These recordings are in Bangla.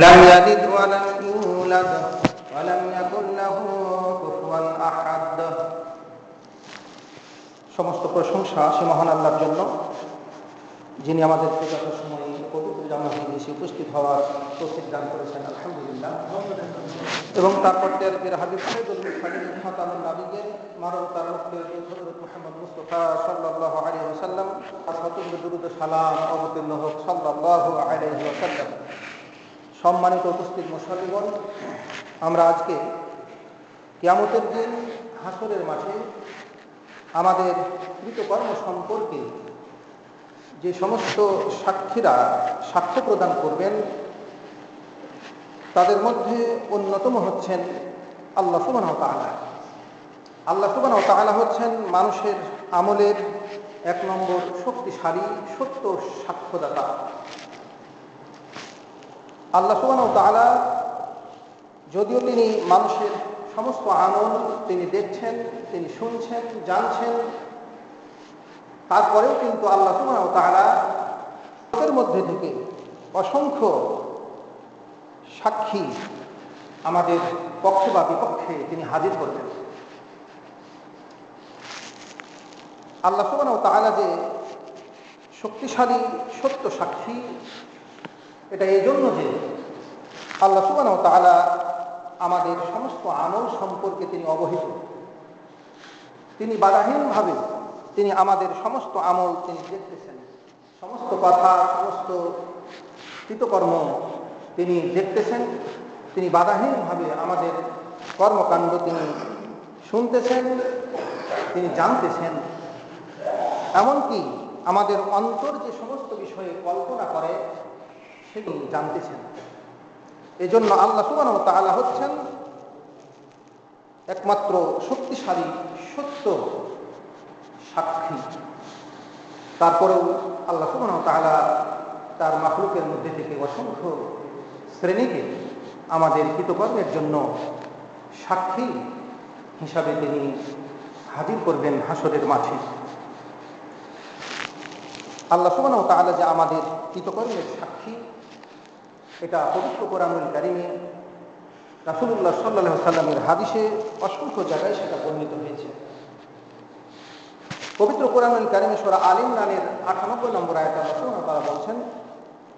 لم يلد ولم يولد ولم يكن له كفوا أحد। সমস্ত প্রশংসা সে মহান আল্লাহর জন্য, যিনি আমাদেরকে যথাসময়ে পবিত্র জামাতে এসে উপস্থিত হওয়ার তৌফিক দান করেছেন, আলহামদুলিল্লাহ। এবং তারপর তের হাবিব সাইয়্যিদুল মুরসালিন খাতামুন নবিয়্যিন মানব তার হযরত মুহাম্মদ মুস্তাফা সাল্লাল্লাহু আলাইহি ওয়াসাল্লাম আর শতকোটি দুরূদ ও সালাম অবতীর্ণ হোক সাল্লাল্লাহু আলাইহি ওয়াসাল্লাম। সম্মানিত উপস্থিত মুসল্লিগণ, আমরা আজকে কিয়ামতের দিন হাসরের মাঠে আমাদের কৃতকর্ম সম্পর্কে যে সমস্ত সাক্ষীরা সাক্ষ্য প্রদান করবেন, তাদের মধ্যে অন্যতম হচ্ছেন আল্লাহ সুবহানাহু ওয়া তাআলা। আল্লাহ সুবহানাহু ওয়া তাআলা হচ্ছেন মানুষের আমলের এক নম্বর শক্তিশালী সত্য সাক্ষ্যদাতা। আল্লাহ সুবহানাহু ওয়া তাআলা যদিও তিনি মানুষের সমস্ত আমল তিনি দেখছেন, তিনি শুনছেন, জানছেন, তারপরেও কিন্তু আল্লাহ সুবহানাহু ওয়া তাআলা এর মধ্যে থেকে অসংখ্য সাক্ষী আমাদের পক্ষে বা বিপক্ষে তিনি হাজির করবেন। আল্লাহ সুবহানাহু ওয়া তাআলা যে শক্তিশালী সত্য সাক্ষী, এটা এই জন্য যে আল্লাহ সুবহানাহু ওয়া তাআলা আমাদের সমস্ত আমল সম্পর্কে তিনি অবহিত। তিনি বাধাহীনভাবে তিনি আমাদের সমস্ত আমল তিনি দেখতেছেন, সমস্ত কথা, সমস্ত কৃতকর্ম তিনি দেখতেছেন। তিনি বাধাহীনভাবে আমাদের কর্মকাণ্ড তিনি শুনতেছেন, তিনি জানতেছেন। এমনকি আমাদের অন্তর যে সমস্ত বিষয়ে কল্পনা করে সেটি জানতেছেন। এজন্য আল্লাহ সুবহানাহু ওয়া তাআলা হচ্ছেন একমাত্র শক্তিশালী সত্য সাক্ষী। তারপরেও আল্লাহ সুবহানাহু ওয়া তাআলা তার মাখলুকের মধ্যে থেকে অসংখ্য শ্রেণীকে আমাদের কৃতকর্মের জন্য সাক্ষী হিসাবে তিনি হাজির করবেন হাসরের মাঠে। আল্লাহ সুবহানাহু ওয়া তাআলা যে আমাদের কৃতকর্মের সাক্ষী, এটা পবিত্র কোরআনুল কারীমে রাসূলুল্লাহ সাল্লাল্লাহু আলাইহি ওয়াসাল্লামের হাদিসে অসংখ্য জায়গায় সেটা বর্ণিত হয়েছে। পবিত্র কোরআনুল কারীমে সূরা আল ইমরানের 98 নম্বর আয়াতে আল্লাহ সুবহানাহু ওয়া তাআলা বলেন,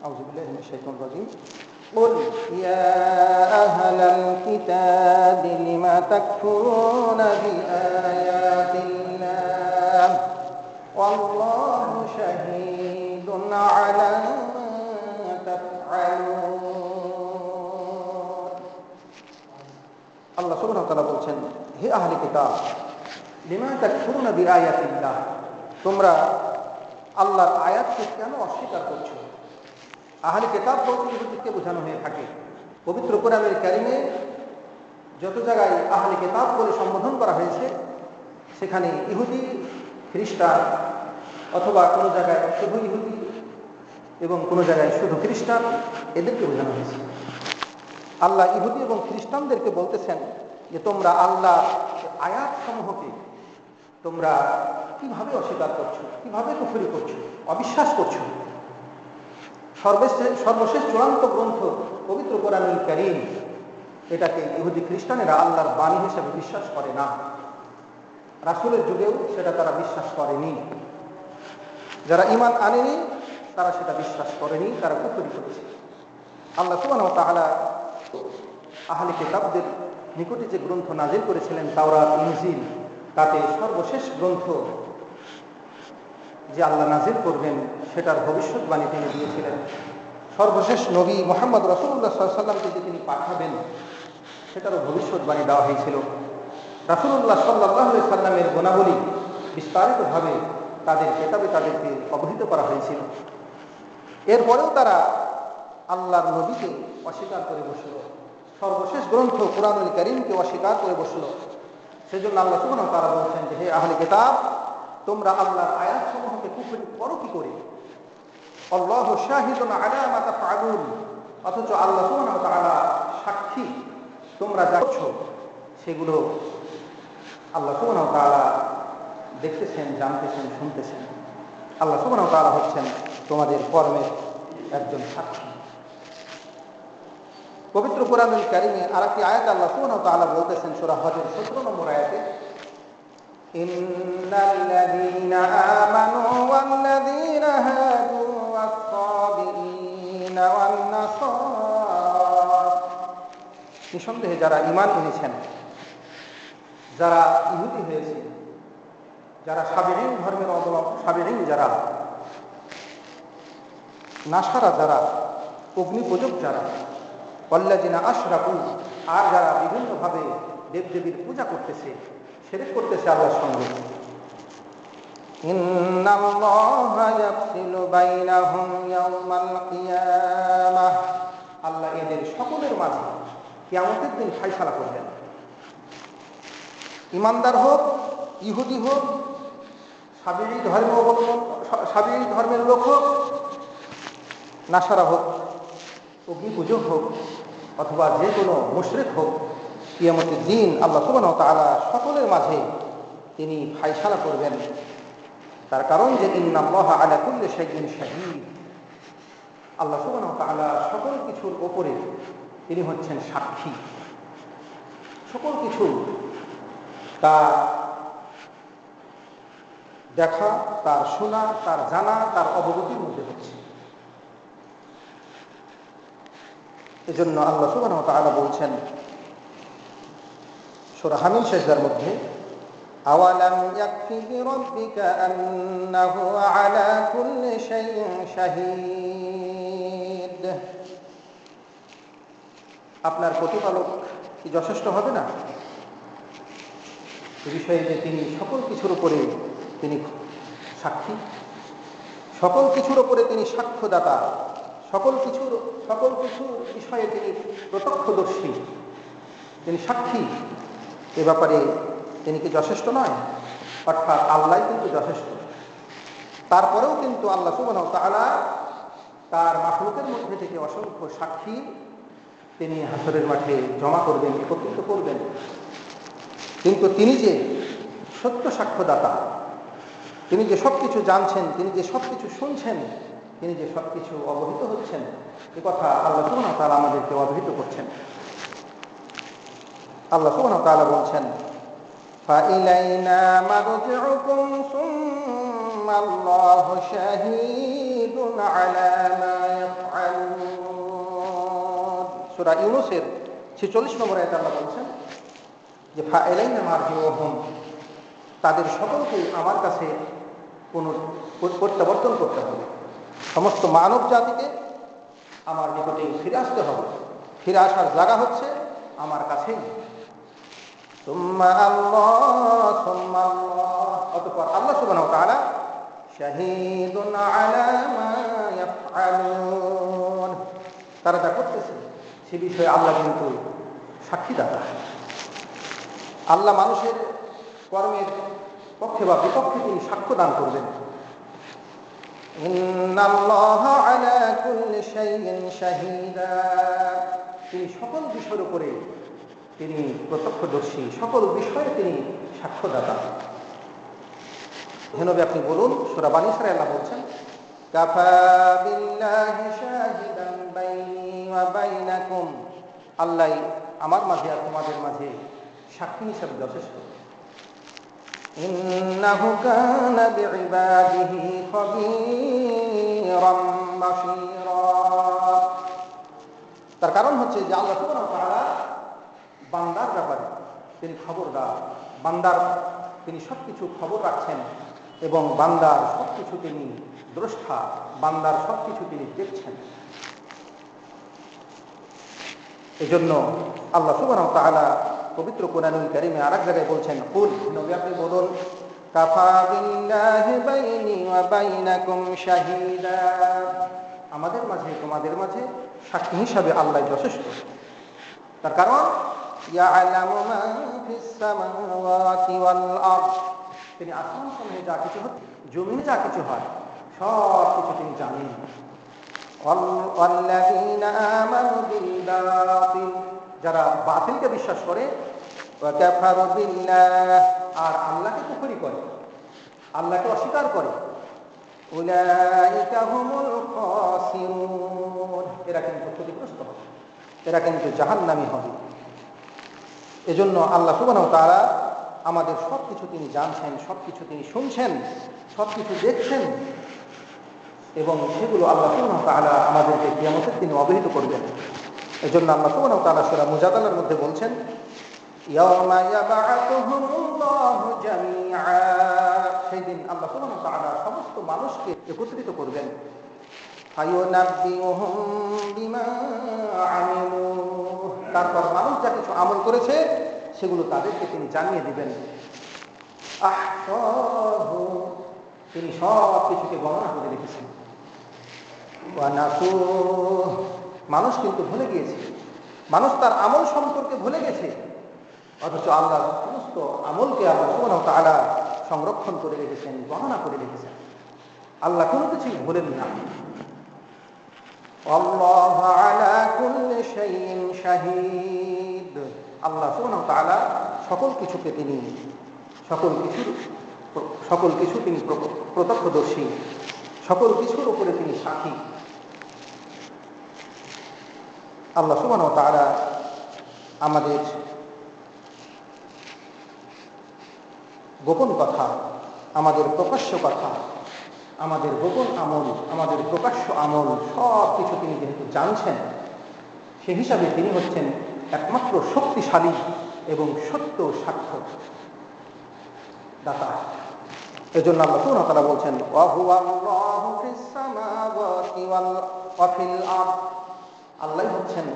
আউযু বিল্লাহি মিনাশ শাইতানির রাজীম, কুল ইয়া আহলাল কিতাবি লিমা তাকফুরুনা বিআয়াতিল্লাহ ওয়াল্লাহু শাহীদুন আলা মা তাফআলুন। আল্লাহ সুবহানাহু ওয়া তাআলা বলছেন, হে আহলে কিতাব, লিমা তাকফুরুনা বিআয়াতিল্লাহ, তোমরা আল্লাহর আয়াতকে কেন অস্বীকার করছো? আহলে কিতাব বলতে ইহুদিকে বোঝানো হয়ে থাকে। পবিত্র কোরআনুল কারীমে যত জায়গায় আহলে কিতাব বলে সম্বোধন করা হয়েছে, সেখানে ইহুদি, খ্রিস্টান, অথবা কোনো জায়গায় শুধু ইহুদি এবং কোনো জায়গায় শুধু খ্রিস্টান, এদেরকে বোঝানো হয়েছে। আল্লাহ ইহুদি এবং খ্রিস্টানদেরকে বলতেছেন যে তোমরা আল্লাহ আয়াত সমূহকে তোমরা কিভাবে অস্বীকার করছো, কিভাবে কুফরি করছো, অবিশ্বাস করছো। সর্বশেষ চূড়ান্ত গ্রন্থ পবিত্র কোরআনুল কারীম, এটাকে ইহুদি খ্রিস্টানেরা আল্লাহর বাণী হিসেবে বিশ্বাস করে না। রাসূলের যুগেও সেটা তারা বিশ্বাস করেনি। যারা ঈমান আনেনি তারা সেটা বিশ্বাস করেনি, তারা কুফরি করেছে। আল্লাহ সুবহানাহু ওয়া তাআলা আহলে কিতাবদের নিকটে যে গ্রন্থ নাজিল করেছিলেন, তাওরাত, ইনজিল, তাতে সর্বশেষ গ্রন্থ যে আল্লাহ নাজিল করবেন সেটার ভবিষ্যৎবাণী তিনি দিয়েছিলেন। সর্বশেষ নবী মুহাম্মদ রাসূলুল্লাহ সাল্লাল্লাহু আলাইহি ওয়াসাল্লামকে যে তিনি পাঠাবেন সেটারও ভবিষ্যৎবাণী দেওয়া হয়েছিল। রাসূলুল্লাহ সাল্লাল্লাহু আলাইহি ওয়াসাল্লামের গুণাবলী বিস্তারিতভাবে তাদের কিতাবে তাদেরকে অবহিত করা হয়েছিল। এরপরেও তারা আল্লাহর নবীকে অস্বীকার করে বসল, সর্বশেষ গ্রন্থ কোরআনুল কারীমকে অস্বীকার করে বসল। সেজন্য আল্লাহ সুবহানাহু ওয়া তাআলা বলছেন যে হে আহলে কিতাব, তোমরা আল্লাহর আয়াতসমূহকে কুফরি করো কি করে? আল্লাহু শাহিদুন আলা মা তাফআলুন, অথচ আল্লাহ সুবহানাহু ওয়া তাআলা সাক্ষী, তোমরা যা করছো সেগুলো আল্লাহ সুবহানাহু ওয়া তাআলা দেখতেছেন, জানতেছেন, শুনতেছেন। আল্লাহ সুবহানাহু ওয়া তাআলা হচ্ছেন তোমাদের কর্মের একজন সাক্ষী। পবিত্র কোরআনুল কারীমে আরেকটি আয়াত আল্লাহ সুবহানাহু ওয়া তাআলা বলতেছেন সূরা হজের 17 নম্বর আয়াতে, ইন্নাল্লাযীনা আমানু ওয়াল্লাযীনা হাদু ওয়াস-সাবিঈনা ওয়ান-নাসারা, নিঃসন্দেহে যারা ঈমান এনেছেন, যারা ইহুদি হয়েছে, যারা সাবিঈন ধর্মের সাবিঈন, যারা নাসারা, যারা অগ্নিপূজক, যারা ওয়াল্লাযীনা আশরাকু, আর যারা বিভিন্নভাবে দেবদেবীর পূজা করতেছে, শিরক করতেছে আল্লাহর সঙ্গে, ইন্নাল্লাহা ইয়াফসিলু বাইনাহুম ইয়াওমাল কিয়ামাহ, আল্লাহ এদের সকলের মাঝে কিয়ামতের দিন ফয়সালা করবেন। ইমানদার হোক, ইহুদি হোক, সাবিঈ ধর্মের লোক হোক, নাসারা হোক, অগ্নিপূজক হোক, অথবা যে কোনো মুশরিক হোক, কিয়ামতের দিন আল্লাহ সুবহানাহু ওয়া তাআলা সকলের মাঝে তিনি ফয়সালা করবেন। তার কারণ যে ইন্নাল্লাহা আলা কুল্লি শাইইন শাহীদ, আল্লাহ সুবহানাহু ওয়া তাআলা সকল কিছুর ওপরে তিনি হচ্ছেন সাক্ষী। সকল কিছু তার দেখা, তার শোনা, তার জানা, তার অবগতির মধ্যে হচ্ছে। এজন্য আল্লাহ সুবহানাহু ওয়া তাআলা বলছেন সূরা হামিম সেজদার মধ্যে, আওয়ালাম ইয়াকফি বিরাব্বিকা আন্নাহু আলা কুল্লি শাইইন শাহীদ, আপনার প্রতিপালক কি যথেষ্ট হবে না এ বিষয়ে যে তিনি সকল কিছুর উপরে তিনি সাক্ষী, সকল কিছুর উপরে তিনি সাক্ষ্যদাতা, সকল কিছুর বিষয়ে তিনি প্রত্যক্ষদর্শী, তিনি সাক্ষী, এ ব্যাপারে তিনি কি যথেষ্ট নয়? অর্থাৎ আল্লাহ কিন্তু যথেষ্ট। তারপরেও কিন্তু আল্লাহ সুবহানাহু ওয়া তাআলা তার মাখলুকের মধ্যে থেকে অসংখ্য সাক্ষী তিনি হাসরের মাঠে জমা করবেন, একত্রিত করবেন। কিন্তু তিনি যে সত্য সাক্ষ্যদাতা, তিনি যে সব কিছু জানছেন, তিনি যে সব কিছু শুনছেন, তিনি যে সব কিছু অবহিত হচ্ছেন, এ কথা আল্লাহ সুবহানাহু ওয়া তাআলা আমাদেরকে অবহিত করছেন। আল্লাহ সুবহানাহু ওয়া তাআলা বলছেন, ফাইলাইনা মারজিউকুম সুম্মা আল্লাহু শাহীদুন আলা মা ইয়াফআলুন। সূরা ইউনূসের 46 নম্বর আয়াতে আল্লাহ বলছেন যে ফাইলাইনা মারজিউহুম, তাদের সকলকে আমার কাছে প্রত্যাবর্তন করতে হবে। সমস্ত মানব জাতিকে আমার নিকটে ফিরে আসতে হবে। ফিরে আসার জায়গা হচ্ছে আমার কাছেই। অতঃপর আল্লাহ সুবহানাহু ওয়া তাআলা শাহীদুন আলা মা ইয়াফআলুন, তারা যা করতেছে সে বিষয়ে আল্লাহ কিন্তু সাক্ষীদাতা। আল্লাহ মানুষের কর্মের পক্ষে বা বিপক্ষে তিনি সাক্ষ্য দান করবেন। ইন্নাল্লাহা আলা কুল্লি শাইইন শাহীদা, তিনি সকল বিষয়ের উপরে তিনি প্রত্যক্ষদর্শী, সকল বিষয়ে তিনি সাক্ষ্যদাতা। হে নবী আপনি বলুন, সূরা বানী ইসরাঈল আল্লাহ বলছেন, কাফা বিল্লাহি শাহিদান বাইনি ওয়া বাইনাকুম, আল্লাহ আমার মাঝে আর তোমাদের মাঝে সাক্ষী হিসেবে যথেষ্ট। ইন্নাহু কানা বিইবাদিহি খাবীরাম বাসীরা, তার কারণ হচ্ছে যে আল্লাহ সুবহানাহু ওয়া তাআলা বান্দার ব্যাপারে তিনি খবরদার, বান্দার তিনি সবকিছু খবর রাখছেন এবং বান্দার সবকিছু তিনি দ্রষ্টা, বান্দার সবকিছু তিনি দেখছেন। এজন্য আল্লাহ সুবহানাহু ওয়া তাআলা পবিত্র কোরআনুল কারীমে আরেক জায়গায় বলছেন, কুল, নবী আপনি বলুন, কাফা বিল্লাহি বাইনি ওয়া বাইনাকুম শাহীদা, আমাদের মাঝে তোমাদের মাঝে সাক্ষী হিসাবে আল্লাহ যথেষ্ট। তার কারণ ইয়ালামু মা ফিস সামাওয়াতি ওয়াল আরদ, তিনি আসমান সমূহে যা কিছু হয়, জমিনে যা কিছু হয়, সব কিছু তিনি জানেন। ওয়াল্লাযীনা আমানু বিল বাতিল, যারা বাতিলকে বিশ্বাস করে, ওয়া কাফারু বিল্লাহ, আর আল্লাহকে কুফরি করে, আল্লাহকে অস্বীকার করে, উলাইকা হুমুল খাসিরুন, এরা কিন্তু ক্ষতিগ্রস্ত হবে। এরা কিন্তু জাহান্নামী হবে। এজন্য আল্লাহ সুবহানাহু ওয়া তাআলা আমাদের সবকিছু তিনি জানছেন, সবকিছু তিনি শুনছেন, সবকিছু দেখছেন, এবং সেগুলো আল্লাহ সুবহানাহু ওয়া তাআলা আমাদেরকে কিয়ামতের দিনে অবহিত করবেন। এজন্য আল্লাহ সুবহানাহু ওয়া তাআলা সূরা মুজাদালার মধ্যে বলছেন, ইয়াওমা ইয়াবআতুহুমুল্লাহু জামিআ, সেই দিন আল্লাহ সুবহানাহু ওয়া তাআলা সমস্ত মানুষকে একত্রিত করবেন। ফায়ুনাব্বিউহুম বিমা আমিলু, তারপর মানুষ যা কিছু আমল করেছে সেগুলো তাদেরকে তিনি জানিয়ে দিবেন। আহসাহু, তিনি সব কিছুকে গণনা করে রেখেছেন। ওয়া নাসুহ, মানুষ কিন্তু ভুলে গিয়েছে, মানুষ তার আমল সম্পর্কে ভুলে গেছে, অথচ আল্লাহ সমস্ত আমলকে আল্লাহ সুবহানাহু ওয়া তাআলা সংরক্ষণ করে রেখেছেন, গণনা করে রেখেছেন। আল্লাহ কোনো কিছুই ভুলেন না। আল্লাহু আলা কুল্লি শাইইন শাহীদ, আল্লাহ সুবহানাহু ওয়া তাআলা সকল কিছুকে তিনি সকল কিছু তিনি প্রত্যক্ষদর্শী, সকল কিছুর উপরে তিনি সাক্ষী। আল্লাহ সুবহানাহু ওয়া তাআলা আমাদের গোপন কথা, আমাদের প্রকাশ্য কথা, আমাদের গোপন আমল, আমাদের প্রকাশ্য আমল সব কিছু তিনি যেহেতু জানছেন, সে হিসাবে তিনি হচ্ছেন একমাত্র শক্তিশালী এবং সত্য সাক্ষ্য দাতা। এজন্য আল্লাহ সুবহানাহু ওয়া তাআলা বলছেন, ওয়া হুয়াল্লাহু ফিস সামাওয়াতি ওয়া ফিল আরদ, আল্লাহ হচ্ছেন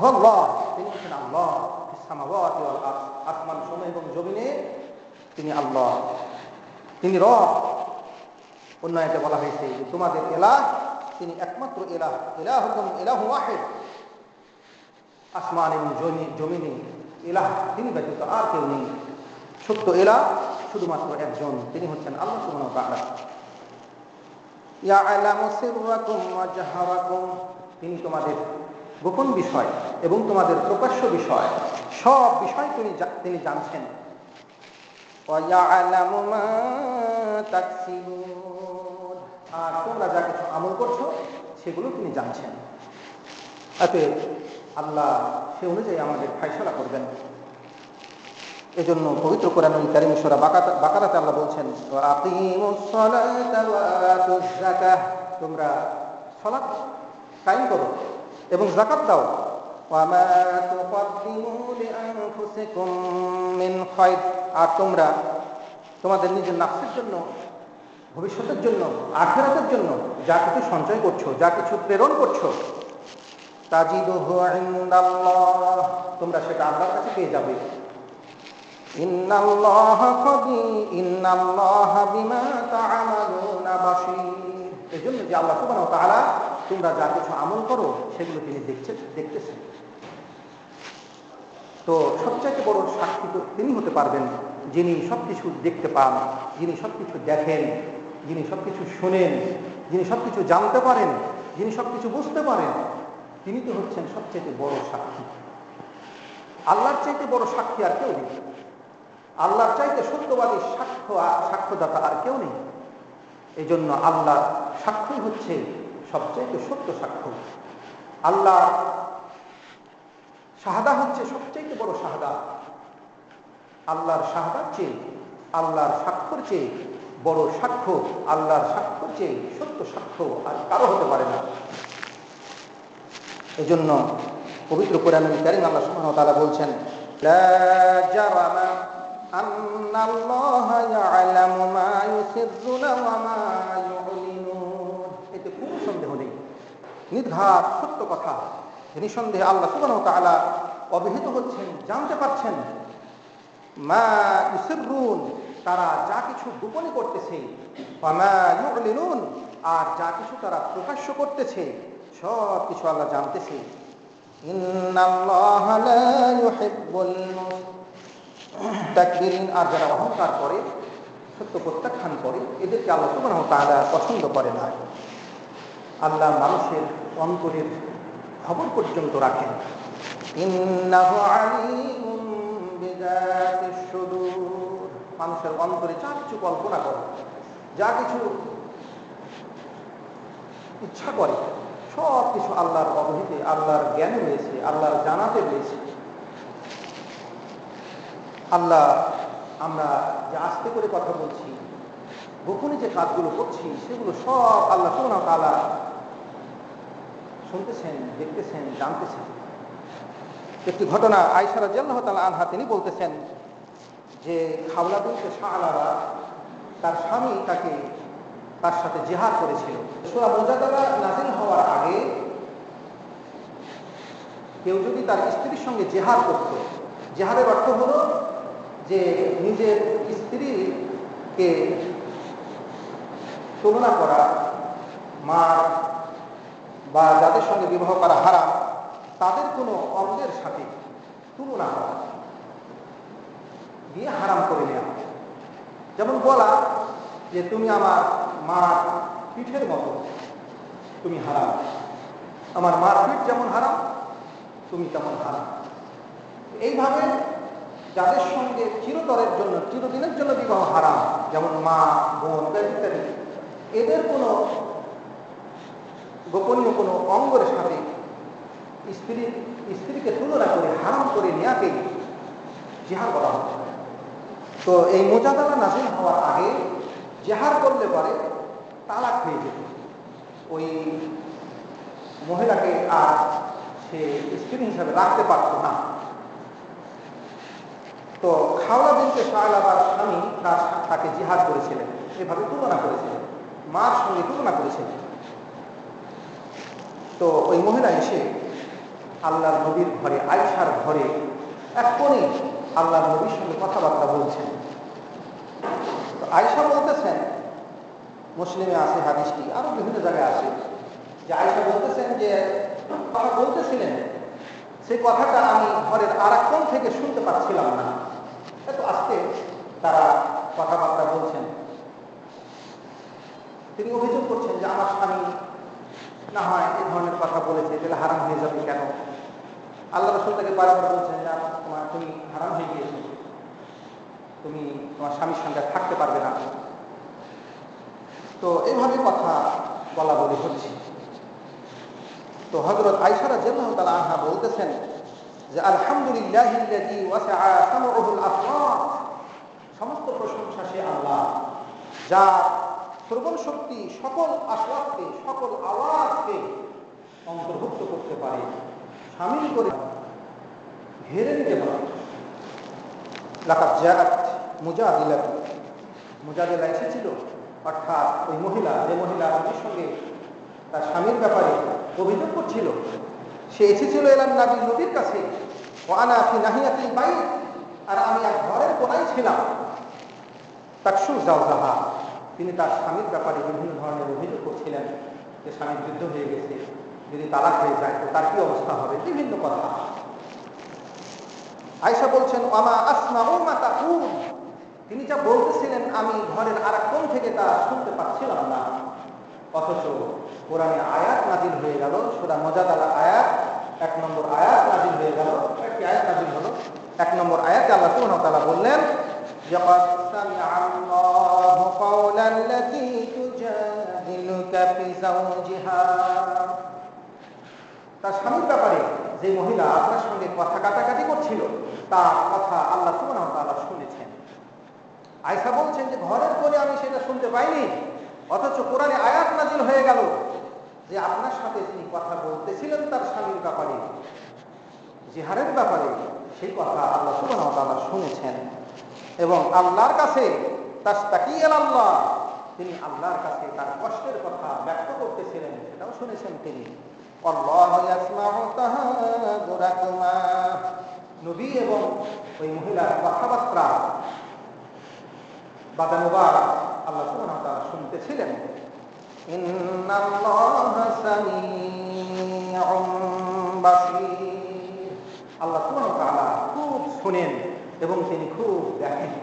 আল্লাহ, তিনি হচ্ছেন আল্লাহ ফিস সামাওয়াতি ওয়াল আরদ, আসমান সমূহ এবং জমিনে তিনি আল্লাহ, তিনি রব। অন্য আয়াতে বলা হয়েছে যে তোমাদের ইলাহ, তিনি একমাত্র ইলাহ, ইলাহুকুম ইলাহু ওয়াহিদ, আসমান এবং জমিনে ইলাহ তিনি ব্যতীত আর কেউ নেই, সত্য ইলাহ শুধুমাত্র একজন, তিনি হচ্ছেন আল্লাহ সুবহানাহু ওয়া তাআলা। ইয়ালামু সিররাকুম ওয়া জাহরাকুম, তিনি তোমাদের গোপন বিষয় এবং তোমাদের প্রকাশ্য বিষয় সব বিষয় তিনি জানছেন। ওয়া ইয়ালামু মা তাকসিবুন, আর তোমরা যা কিছু আমল করছো সেগুলো তিনি জানছেন। অতএব আল্লাহ সে অনুযায়ী আমাদের ফায়সালা করবেন। এজন্য পবিত্র কোরআনুল কারীম সূরা বাকারাতে আল্লাহ বলছেন, ওয়া আকিমুস সালাতা ওয়া আতুজ যাকাহ, তোমরা সালাত কায়েম করো এবং যাকাত দাও। ওয়া মা তুকদ্দিমু লিআনফুসিকুম মিন খায়র, আর তোমরা তোমাদের নিজের নাফসের জন্য, ভবিষ্যতের জন্য, আখিরাতের জন্য যা কিছু সঞ্চয় করছো, যা কিছু প্রেরণ করছো, তাজিদুহু ইনদাল্লাহ, তোমরা সেটা আল্লাহর কাছে পেয়ে যাবে। ইন্নাল্লাহা বিমা তা'মালুনা বাসীর, এজন্য যে আল্লাহ সুবহানাহু ওয়া তাআলা তোমরা যা কিছু আমল করো সেগুলো তিনি দেখতেছেন। তো সবচাইতে বড় সাক্ষী তো তিনি হতে পারবেন, যিনি সবকিছু দেখতে পান, যিনি সবকিছু দেখেন, যিনি সবকিছু শুনেন, যিনি সবকিছু জানতে পারেন, যিনি সবকিছু বুঝতে পারেন, তিনি তো হচ্ছেন সবচাইতে বড় সাক্ষী। আল্লাহর চাইতে বড় সাক্ষী আর কেউ নেই, আল্লাহর চাইতে সত্যবাদী সাক্ষ্যদাতা আর কেউ নেই। এই জন্য আল্লাহর সাক্ষ্যই হচ্ছে সবচাইতে সত্য সাক্ষ্য। আল্লাহর শাহাদা হচ্ছে সবচাইতে বড় শাহাদা। আল্লাহর শাহাদার চেয়ে, আল্লাহর সাক্ষ্যর চেয়ে বড় সাক্ষ্য, আল্লাহর সাক্ষ্যর চেয়ে সত্য সাক্ষ্য আর কারো হতে পারে না। এজন্য পবিত্র কোরআনুল কারীম আল্লাহ সুবহানাহু ওয়া তাআলা বলছেন, লা জারামা আন্নাল্লাহা ইয়ালামু মা ইউসিররুনা ওয়া মা ইউলিনুন, এতে কোনো সন্দেহ নেই, নির্ঘাত সত্য কথা, নিঃসন্দেহে আল্লাহ সুবহানাহু ওয়া তাআলা অবহিত হচ্ছেন, জানতে পারছেন। মা ইউসিররুন, তারা যা কিছু গোপনে করতেছে, ওয়া মা ইউলিনুন, আর যা কিছু তারা প্রকাশ্য করতেছে, সব কিছু আল্লাহ জানতেছে। ইন্নাল্লাহা লা ইউহিব্বুল মুস্তাকবিরিন, আর যারা অহংকার করে, সত্য প্রত্যাখ্যান করে, এদেরকে আল্লাহ সুবহানাহু ওয়া তাআলা পছন্দ করে না। আল্লাহ মানুষের অন্তরের খবর পর্যন্ত রাখেন। ইন্নাহু আলীমুম বিযাতিশ সুদূর, মানুষের অন্তরে যা কিছু কল্পনা করে, যা কিছু ইচ্ছা করে, সব কিছু আল্লাহর অবহিতে, আল্লাহর জ্ঞানে রয়েছে, আল্লাহর জানাতে রয়েছে। আল্লাহ, আমরা যে আস্তে করে কথা বলছি, গোপনে যে কাজগুলো করছি, সেগুলো সব আল্লাহ সুবহানাহু ওয়া তাআলা শুনতেছেন, দেখতেছেন, জানতেছেন। একটি ঘটনা, আয়েশা রাদিয়াল্লাহু তাআলা আনহা তিনি বলতেছেন যে খাওলা বিনতে সাআলাবা তার স্বামী তার সাথে জিহাদ করেছিল। সূরা মুজাদালা নাযিল হওয়ার আগে কেউ যদি তার স্ত্রীর সঙ্গে জিহাদ করত, জিহাদের অর্থ হলো যে নিজের স্ত্রীকে তুলনা করা, মার বা যাদের সঙ্গে বিবাহ করা হারাম, তাদের কোনো অঙ্গের সাথে তুলনা করা, দিয়ে হারাম করে নেওয়া। যেমন বলা যে তুমি আমার মার পিঠের মতো, তুমি হারাম, আমার মার পিঠ যেমন হারাম তুমি তেমন হারাম। এইভাবে যাদের সঙ্গে চিরতরের জন্য, চিরদিনের জন্য বিবাহ হারাম, যেমন মা, বোন ইত্যাদি, এদের কোনো গোপনীয় কোনো অঙ্গের সাথে স্ত্রীকে তুলনা করে হারাম করে নেওয়াকেই জিহাদ করা হচ্ছে। তো এই মুজাদালা নাযিল হওয়ার আগে জিহাদ করলে পরে তালাক হয়ে যেত, ওই মহিলাকে আর সে স্ত্রী হিসাবে রাখতে পারত না। তো খাওলা বিনতে সাআলাবার স্বামী তাকে জিহাদ করেছিলেন, এভাবে তুলনা করেছিলেন, মার সঙ্গে তুলনা করেছিলেন। তো ওই মহিলা এসে আল্লাহর নবীর ঘরে, আয়েশার ঘরে এক কোণে আল্লাহর নবীর সঙ্গে কথাবার্তা বলছেন। তো আয়েশা বলতেছেন, মুসলিমে আছে হাদিসটি, আরো বিভিন্ন জায়গায় আছে, যে আয়েশা বলতেছেন যে কথা বলতেছিলেন, সেই কথাটা আমি ঘরের আর এক কোণ থেকে শুনতে পাচ্ছিলাম না, এত আস্তে তারা কথাবার্তা বলছেন। তিনি অভিযোগ করছেন যে আমার স্বামী না হয় এ ধরনের কথা বলেছে, তাহলে হারাম হয়ে যাবে কেন? আল্লাহ রাসূল তাকে বারবার বলছেন যে তুমি হারাম হয়ে গিয়েছো, তুমি তোমার স্বামীর সঙ্গে থাকতে পারবে না। তো এইভাবে কথা বলা বলি হচ্ছে। তো হযরত আয়েশা রাদিয়াল্লাহু তাআলা আনহা বলতেছেন যে আলহামদুলিল্লাহিল্লাযী ওয়াসআ সামউহুল আসওয়াত, সমস্ত প্রশংসা সে আল্লাহ যার শ্রবণ শক্তি সকল আসওয়াতকে, সকল আওয়াজকে অন্তর্ভুক্ত করতে পারে, শামিল করে ঘেরে নিতে পারে। লাকাদ জাআত মুজাদিলাতু, মুজাদিলা এসেছিল, অর্থাৎ ওই মহিলা, যে মহিলা নবীর সঙ্গে তার স্বামীর ব্যাপারে অভিযোগ করছিল, সে এসেছিল এলাম নবীর কাছে, ও আনা ফি নাহিয়াতিল বাইত, আর আমি এক ঘরের কোনায় ছিলাম। তাকশু জাওজাহা, তিনি তার স্বামীর ব্যাপারে বিভিন্ন ধরনের অভিযোগ করছিলেন, যে স্বামীর যুদ্ধ হয়ে গেছে, যদি তালাক হয়ে যায় তো তার কি অবস্থা হবে, বিভিন্ন কথা। আয়েশা বলছেন ওয়ামা আসমাউ মা তাকুল, তিনি যা বলতেছিলেন আমি ঘরের আর এক কোণ থেকে তা শুনতে পাচ্ছিলাম না। অথচ কোরআনে আয়াত নাযিল হয়ে গেল, সূরা মুজাদালা আয়াত 1 নম্বর আয়াত নাযিল হয়ে গেল। একটি আয়াত নাযিল হলো, 1 নম্বর আয়াতে আল্লাহ সুবহানাহু ওয়া তাআলা বললেন যে ক্বাদ সামিআ আল্লাহু কাওলাল্লাতী তুজাদিলুকা ফি যাওজিহা, তার স্বামীর ব্যাপারে যে মহিলা আপনার সঙ্গে কথা কাটাকাটি করছিল, তার কথা আল্লাহ সুবহানাহু ওয়া তাআলা শুনেছেন। আয়েশা বলছেন যে ঘরের কোণে আমি সেটা শুনতে পাইনি, অথচ কোরআনে আয়াত নাযিল হয়ে গেল যে আপনার সাথে তিনি কথা বলতেছিলেন তার স্বামীর ব্যাপারে, জিহাদের ব্যাপারে, সেই কথা আল্লাহ সুবহানাহু ওয়া তাআলা শুনেছেন। এবং আল্লাহর কাছে তাস্তাকি আল্লাহ, তিনি আল্লাহর কাছে তার কষ্টের কথা ব্যক্ত করতেছিলেন, সেটাও শুনেছেন তিনি। আল্লাহু ইয়াসমাউ তাহাদুরাকুমা, নবী এবং ওই মহিলার কথাবার্তা বাদানুবাদ আল্লাহ সুবহানাহু ওয়া তাআলা শুনতেছিলেন। ইন্নাল্লাহা সামিউম বাসীর, আল্লাহ সুবহানাহু ওয়া তাআলা খুব শুনেন এবং তিনি খুব দেখেন।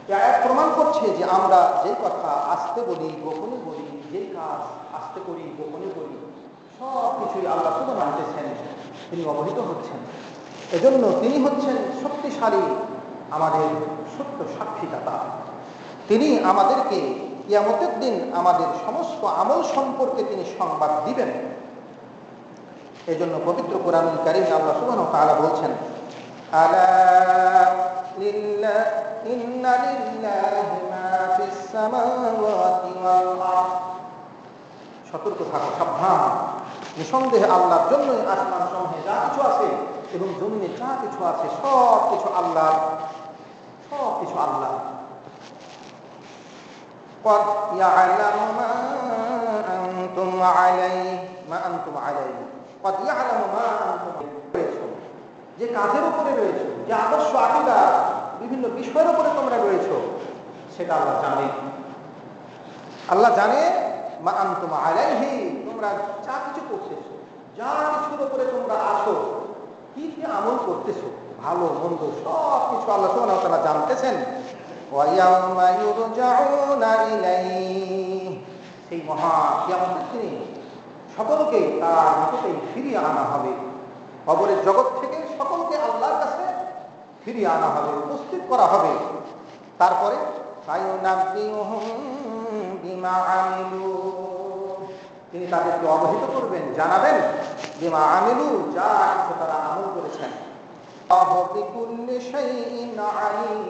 এই আয়াত প্রমাণ করছে যে আমরা যে কথা আস্তে বলি, গোপনে বলি, যে কাজ আস্তে করি, গোপনে করি, সব কিছুই আল্লাহ সুবহানাহু ওয়া তাআলা জানতেছেন, তিনি অবহিত হচ্ছেন। এজন্য তিনি হচ্ছেন শক্তিশালী, আমাদের সত্য সাক্ষীদাতা। তিনি আমাদেরকে কিয়ামতের দিন আমাদের সমস্ত আমল সম্পর্কে তিনি সংবাদ দিবেন। এজন্য পবিত্র কোরআনুল কারীমে আল্লাহ সুবহানাহু ওয়া তাআলা বলছেন, আলা ইন্না লিল্লাহি মা ফিস সামাওয়াতি ওয়াল আরদ। সতর্ক থাকো, সাবধান, নিঃসন্দেহে আল্লাহর জন্যই আসমান সমূহে যা কিছু আছে এবং জমিনে যা কিছু আছে সব কিছু আল্লাহ, সব কিছু আল্লাহ। قد يعلم ما أنتم عليه قد يعلم ما أنتم عليه। যে কাজের উপরে রয়েছে, যে আদর্শ আকীদা বিভিন্ন বিষয়ের উপরে তোমরা রয়েছে, সেটা আল্লাহ জানে। আল্লাহ জানে মা আনতুম আলাইহি, তোমরা যা কিছু করতেছো, যা কিছুর উপরে তোমরা আছো, কি কি আমল করতেছো, ভালো মন্দ সব কিছু আল্লাহ সুবহানাহু ওয়া তাআলা জানতেছেন। ওয়া ইয়াউমা ইউরজাউনা ইলাইহি, সেই মহা কিয়ামতের দিনে সকলকে তার নিকটেই ফিরিয়ে আনা হবে। কবরের জগৎ থেকে সকলকে আল্লাহর কাছে ফিরিয়ে আনা হবে, উপস্থিত করা হবে। তারপরে ফায়ুনাব্বিউহুম বিমা আমিলু, তিনি তাদেরকে অবহিত করবেন, জানাবেন, বিমা আমিলু, যা কিছু তারা আমল করেছেন। আল্লাহু বিকুল্লি শাইইন আলীম,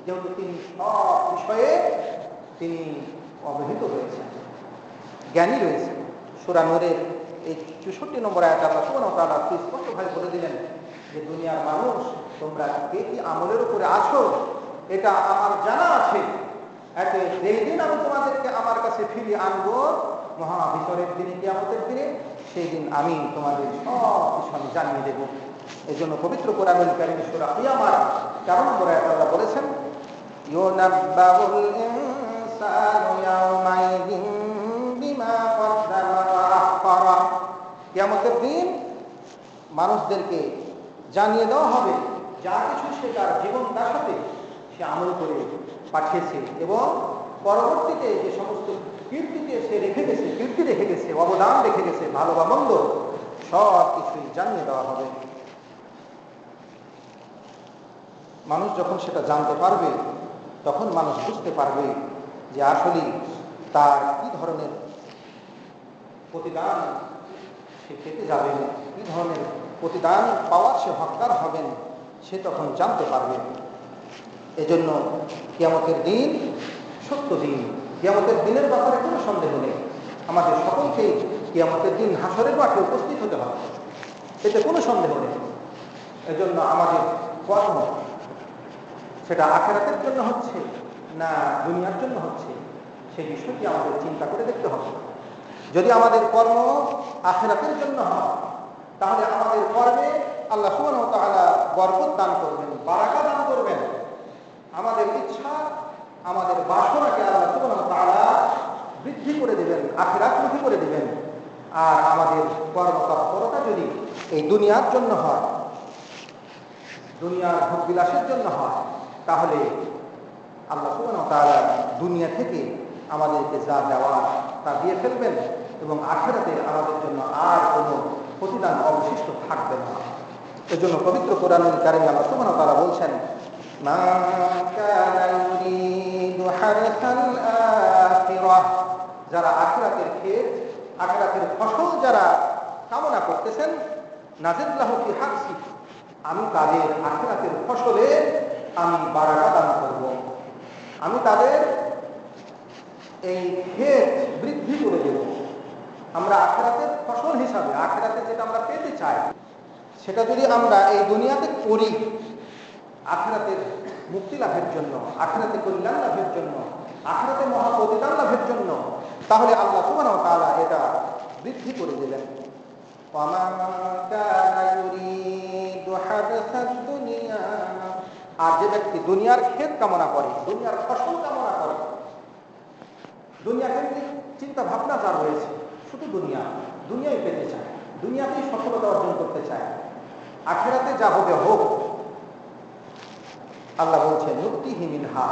যেহেতু তিনি সব বিষয়ে তিনি অবহিত রয়েছেন, জ্ঞানী রয়েছেন। সূরা নূরের এই 64 নম্বর আয়াতে আল্লাহ সুবহানাহু ওয়া তাআলা স্পষ্টভাবে বলে দিলেন যে দুনিয়ার মানুষ, তোমরা কে কি আমলের উপরে আছো এটা আমার জানা আছে। এতে যেই দিন আমি তোমাদেরকে আমার কাছে ফিরিয়ে আনবো, মহাভিসরের দিনে, কিয়ামতের দিনে, সেই দিন আমি তোমাদের সব কিছু আমি জানিয়ে দেব। এই জন্য পবিত্র কোরআনুল কারীমে সূরা কিয়ামার 4 নম্বর আয়াতে আল্লাহ বলেছেন, ইউনাব্বাউল ইনসানু ইয়াওমাইযিন বিমা কদ্দামা ওয়া আখফারা। কিয়ামতের দিন মানুষদেরকে জানিয়ে দেওয়া হবে যা কিছু সে তার জীবন দশাতে সে আমল করে পাঠিয়েছে এবং পরবর্তীতে যে সমস্ত কীর্তিতে সে রেখে গেছে, কীর্তি রেখে গেছে, অবদান রেখে গেছে, ভালো বা মন্দ, সব কিছুই জানিয়ে দেওয়া হবে। মানুষ যখন সেটা জানতে পারবে, তখন মানুষ বুঝতে পারবে যে আসলে তার কি ধরনের প্রতিদান সে পেতে যাবেন, কি ধরনের প্রতিদান পাওয়ার সে হকদার হবেন, সে তখন জানতে পারবে। এজন্য কিয়ামতের দিন সত্য দিন, কিয়ামতের দিনের ব্যাপারে কোনো সন্দেহ নেই। আমাদের সকলকেই কিয়ামতের দিন হাসরের মাঠে উপস্থিত হতে হবে, এতে কোনো সন্দেহ নেই। এজন্য আমাদের কর্ম সেটা আখিরাতের জন্য হচ্ছে না দুনিয়ার জন্য হচ্ছে, সেই বিষয়টি আমাদের চিন্তা করে দেখতে হবে। যদি আমাদের কর্ম আখিরাতের জন্য হয়, তাহলে আমাদের কর্মে আল্লাহ সুবহানাহু ওয়া তাআলা বরকত দান করবেন, বারাকা দান করবেন। আমাদের ইচ্ছা, আমাদের বাসনাকে আল্লাহ সুবহানাহু ওয়া তাআলা বৃদ্ধি করে দেবেন, আখিরাতমুখী করে দেবেন। আর আমাদের কর্মতৎপরতা যদি এই দুনিয়ার জন্য হয়, দুনিয়ার ভোগ বিলাসের জন্য হয়, তাহলে আল্লাহ সুবহানাহু ওয়া তাআলা দুনিয়া থেকে আমাদেরকে যা দেওয়া তা দিয়ে ফেলবেন এবং আখিরাতে আমাদের জন্য আর কোনো প্রতিদান অবশিষ্ট থাকবে না। এজন্য পবিত্র কোরআনুল কারীমে আল্লাহ সুবহানাহু ওয়া তাআলা বলছেন, মা কানা ইউরিদু হারসাল আখিরাহ, যারা আখিরাতের ক্ষেত, আখিরাতের ফসল যারা কামনা করতেছেন, নাজিদ লাহু ফি হারসি, আমি তাদের আখিরাতের ফসলে আমি বারাকা দান করব, আমি তাদের এই ক্ষেত বৃদ্ধি করে দেব। আমরা আখিরাতের ফসল হিসাবে, আখিরাতে যেটা আমরা পেতে চাই, সেটা যদি আমরা এই দুনিয়াতে করি আখিরাতের মুক্তি লাভের জন্য, আখিরাতে কল্যাণ লাভের জন্য, আখিরাতে মহা প্রতিদান লাভের জন্য, তাহলে আল্লাহ সুবহানাহু ওয়া তাআলা এটা বৃদ্ধি করে দেবেন। ওয়া মা কানা ইউরিদু হারসাদ দুনিয়া, আর যে ব্যক্তি দুনিয়ার ক্ষেত কামনা করে, দুনিয়ার ফসল কামনা করে, দুনিয়া কেন্দ্রিক চিন্তা ভাবনা যার রয়েছে, শুধু দুনিয়াই পেতে চায়, দুনিয়াতেই সফলতা অর্জন করতে চায়, আখিরাতে যা হবে হোক, আল্লাহ বলছেন নুতিহি মিনহা,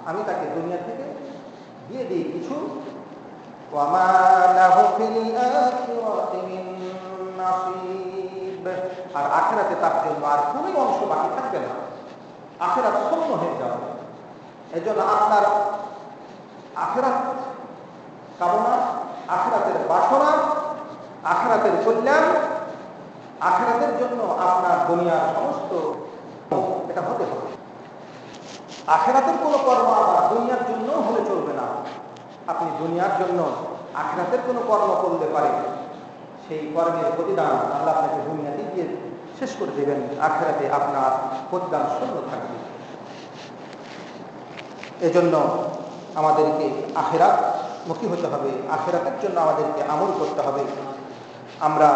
আমি তাকে দুনিয়া থেকে দিয়ে দিই কিছু। ওয়া মা লাহু ফিল আখিরাতি মিন নাসিব, আর আখিরাতে তার জন্য আর কোনো অংশ বাকি থাকবে না, আখিরাত শূন্য হয়ে যাবে। এজন্য আপনার আখিরাত কামনা, আখিরাতের বাসনা, আখিরাতের কল্যাণ, আখিরাতের জন্য আপনার দুনিয়ার সমস্ত এটা হতে হবে। আখিরাতের কোনো কর্ম আবার দুনিয়ার জন্য হলে চলবে না। আপনি দুনিয়ার জন্য আখিরাতের কোনো কর্ম করতে পারেন, সেই কর্মের প্রতিদান আল্লাহ আপনাকে দুনিয়াতে দিয়ে শেষ করে দেবেন, আখিরাতে আপনার প্রতিদান শূন্য থাকবে। এজন্য আমাদেরকে আখিরাত মুখী হতে হবে, আখিরাতের জন্য আমাদেরকে আমল করতে হবে। আমরা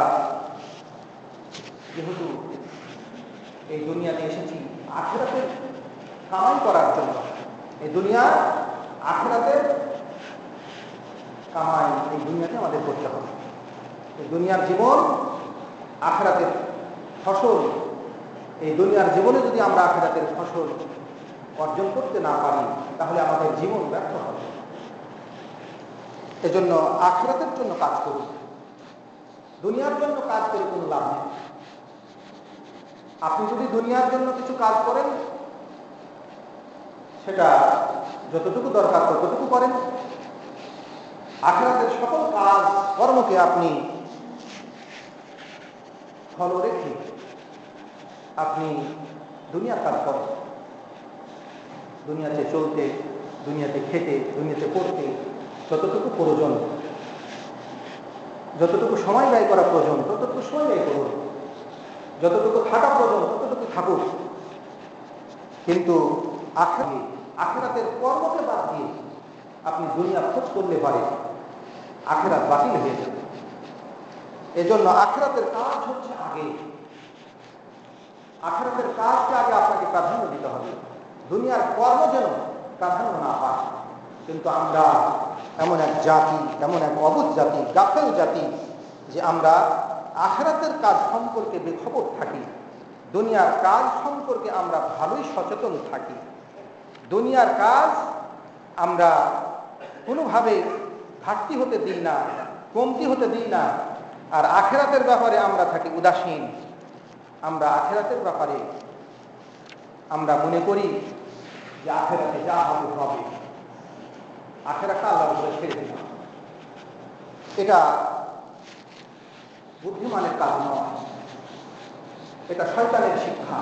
যেহেতু এই দুনিয়াতে এসেছি আখিরাতের কামাই করার জন্য, এই দুনিয়ার আখিরাতের কামাই এই দুনিয়াতে আমাদের করতে হবে। এই দুনিয়ার জীবন আখিরাতের ফসল, এই দুনিয়ার জীবনে যদি আমরা আখিরাতের ফসল অর্জন করতে না পারি তাহলে আমাদের জীবন ব্যর্থ হবে। এজন্য আখিরাতের জন্য কাজ করুন, দুনিয়ার জন্য কাজ করে কোনো লাভ নেই। আপনি যদি দুনিয়ার জন্য কিছু কাজ করেন সেটা যতটুকু দরকার ততটুকু করেন, আখিরাতের সকল কাজ কর্মকে আপনি ফলো রেখে আপনি দুনিয়ার কাজ করেন। দুনিয়াতে চলতে, দুনিয়াতে খেতে, দুনিয়াতে পড়তে যতটুকু প্রয়োজন, যতটুকু সময় ব্যয় করা প্রয়োজন ততটুকু সময় ব্যয় করুন, যতটুকু থাকা প্রয়োজন ততটুকু থাকুন। কিন্তু আখিরাতের কর্মকে বাদ দিয়ে আপনি দুনিয়া খোঁজ করলে পারে আখিরাত বাতিল হয়ে যাবে। এজন্য আখিরাতের কাজ হচ্ছে আগে, আখিরাতের কাজকে আগে আপনাকে প্রাধান্য দিতে হবে, দুনিয়ার কর্ম যেন প্রাধান্য না পায়। কিন্তু আমরা এমন এক জাতি, এমন এক অবুঝ জাতি, গাফেল জাতি যে আমরা আখিরাতের কাজ সম্পর্কে বেখবর থাকি, দুনিয়ার কাজ সম্পর্কে আমরা ভালোই সচেতন থাকি। দুনিয়ার কাজ আমরা কোনোভাবে ঘাটতি হতে দিই না, কমতি হতে দিই না। আর আখিরাতের ব্যাপারে আমরা থাকি উদাসীন। আমরা আখিরাতের ব্যাপারে আমরা মনে করি যে আখিরাতে যা হবে হবে, আখিরাতটা আল্লাহর উপরে ছেড়ে দিলাম। এটা বুদ্ধিমানের কাজ নয়, এটা শয়তানের শিক্ষা।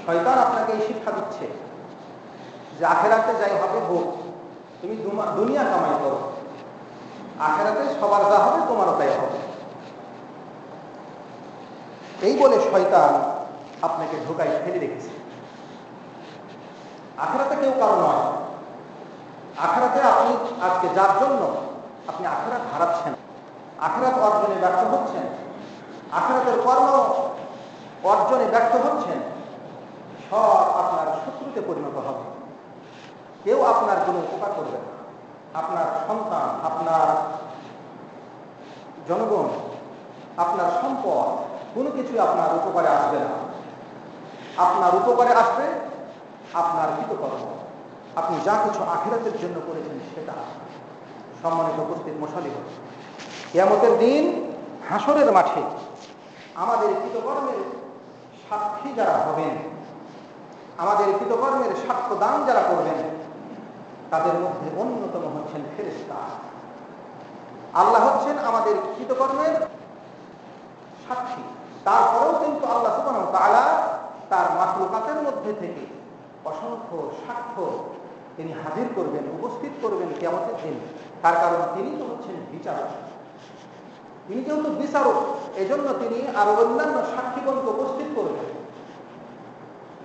শয়তান আপনাকে এই শিক্ষা দিচ্ছে যে আখিরাতে যাই হবে হোক, তুমি দুনিয়া কামাই করো, আখিরাতে সবার যা হবে তোমারও তাই হবে। এই বলে শয়তান আপনাকে ঢোকায় ফেলে রেখেছে। আখিরাতে কেউ কারো নয়। আখিরাতে আপনি আজকে যার জন্য আপনি আখিরাত হারাচ্ছেন, আখিরাত অর্জনে ব্যর্থ হচ্ছেন, আখিরাতের কর্ম অর্জনে ব্যর্থ হচ্ছেন, সব আপনার শত্রুতে পরিণত হবে। কেউ আপনার কোনো উপকার করবে না। আপনার সন্তান, আপনার জনগণ, আপনার সম্পদ কোনো কিছুই আপনার উপকারে আসবে না। আপনার উপকারে আসবে আপনার কৃতকর্ম, আপনি যা কিছু আখিরাতের জন্য করেছেন সেটা। সম্মানিত উপস্থিত মুসল্লিগণ, কিয়ামতের দিন হাসরের মাঠে আমাদের কৃতকর্মের সাক্ষী যারা হবেন, আমাদের কৃতকর্মের সাক্ষ্যদান যারা করবেন, তাদের মধ্যে অন্যতম হচ্ছেন ফেরেশতা। আল্লাহ হচ্ছেন আমাদের কৃতকর্মের সাক্ষী। তারপরেও কিন্তু আল্লাহ সুবহানাহু ওয়া তাআলা তার মাখলুকাতের মধ্যে থেকে অসংখ্য সাক্ষ্য তিনি হাজির করবেন, উপস্থিত করবেন কিয়ামতের দিন। তার কারণ তিনি তো হচ্ছেন বিচারক। তিনি যেহেতু বিচারক, এজন্য তিনি আরো অন্যান্য সাক্ষীগণকে উপস্থিত করবেন,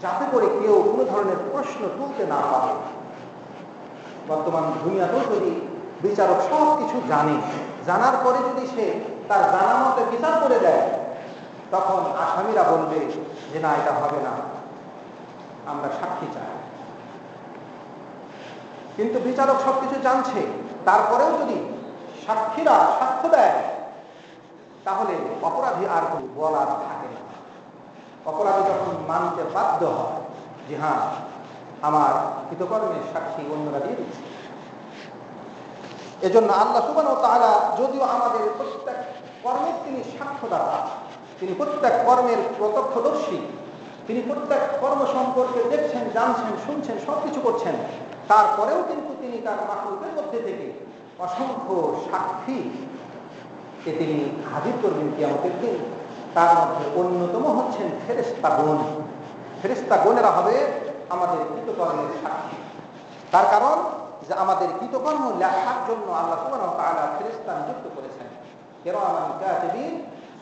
যাতে করে কেউ কোনো ধরনের প্রশ্ন তুলতে না পারে। বর্তমান দুনিয়াতেও যদি বিচারক সব কিছু জানে, জানার পরে যদি সে তার জানা মতে বিচার করে দেয়, তখন আসামিরা বলবে যে না, এটা হবে না, আমরা সাক্ষী চাই। কিন্তু বিচারক সবকিছু জানছে, তারপরেও যদি সাক্ষীরা সাক্ষ্য দেয়, তাহলে অপরাধী আর কোনো বলার থাকে না। অপরাধী যখন মানতে বাধ্য হয় যে হ্যাঁ, আমার কৃতকর্মের সাক্ষী অন্যরা দিয়ে দিচ্ছে। এজন্য আল্লাহ সুবহানাহু ওয়া তাআলা যদিও আমাদের প্রত্যেক কর্মের তিনি সাক্ষ্যদাতা, তিনি প্রত্যেক কর্মের প্রত্যক্ষদর্শী, তিনি প্রত্যেক কর্ম সম্পর্কে দেখছেন, জানছেন, শুনছেন, সবকিছু করছেন, তারপরেও কিন্তু তিনি তার মাখলুকের মধ্যে থেকে অসংখ্য সাক্ষী তিনি হাজির করবেন কিয়ামতের দিন। তার মধ্যে অন্যতম হচ্ছেন ফেরেশতাগণ। ফেরেশতাগণেরা হবে আমাদের কৃতকর্মের সাক্ষী। তার কারণ যে আমাদের কৃতকর্ম লেখার জন্য আল্লাহ সুবহানাহু ওয়া তাআলা ফেরেশতা নিযুক্ত করেছেন। কিরামান কাতিবিন,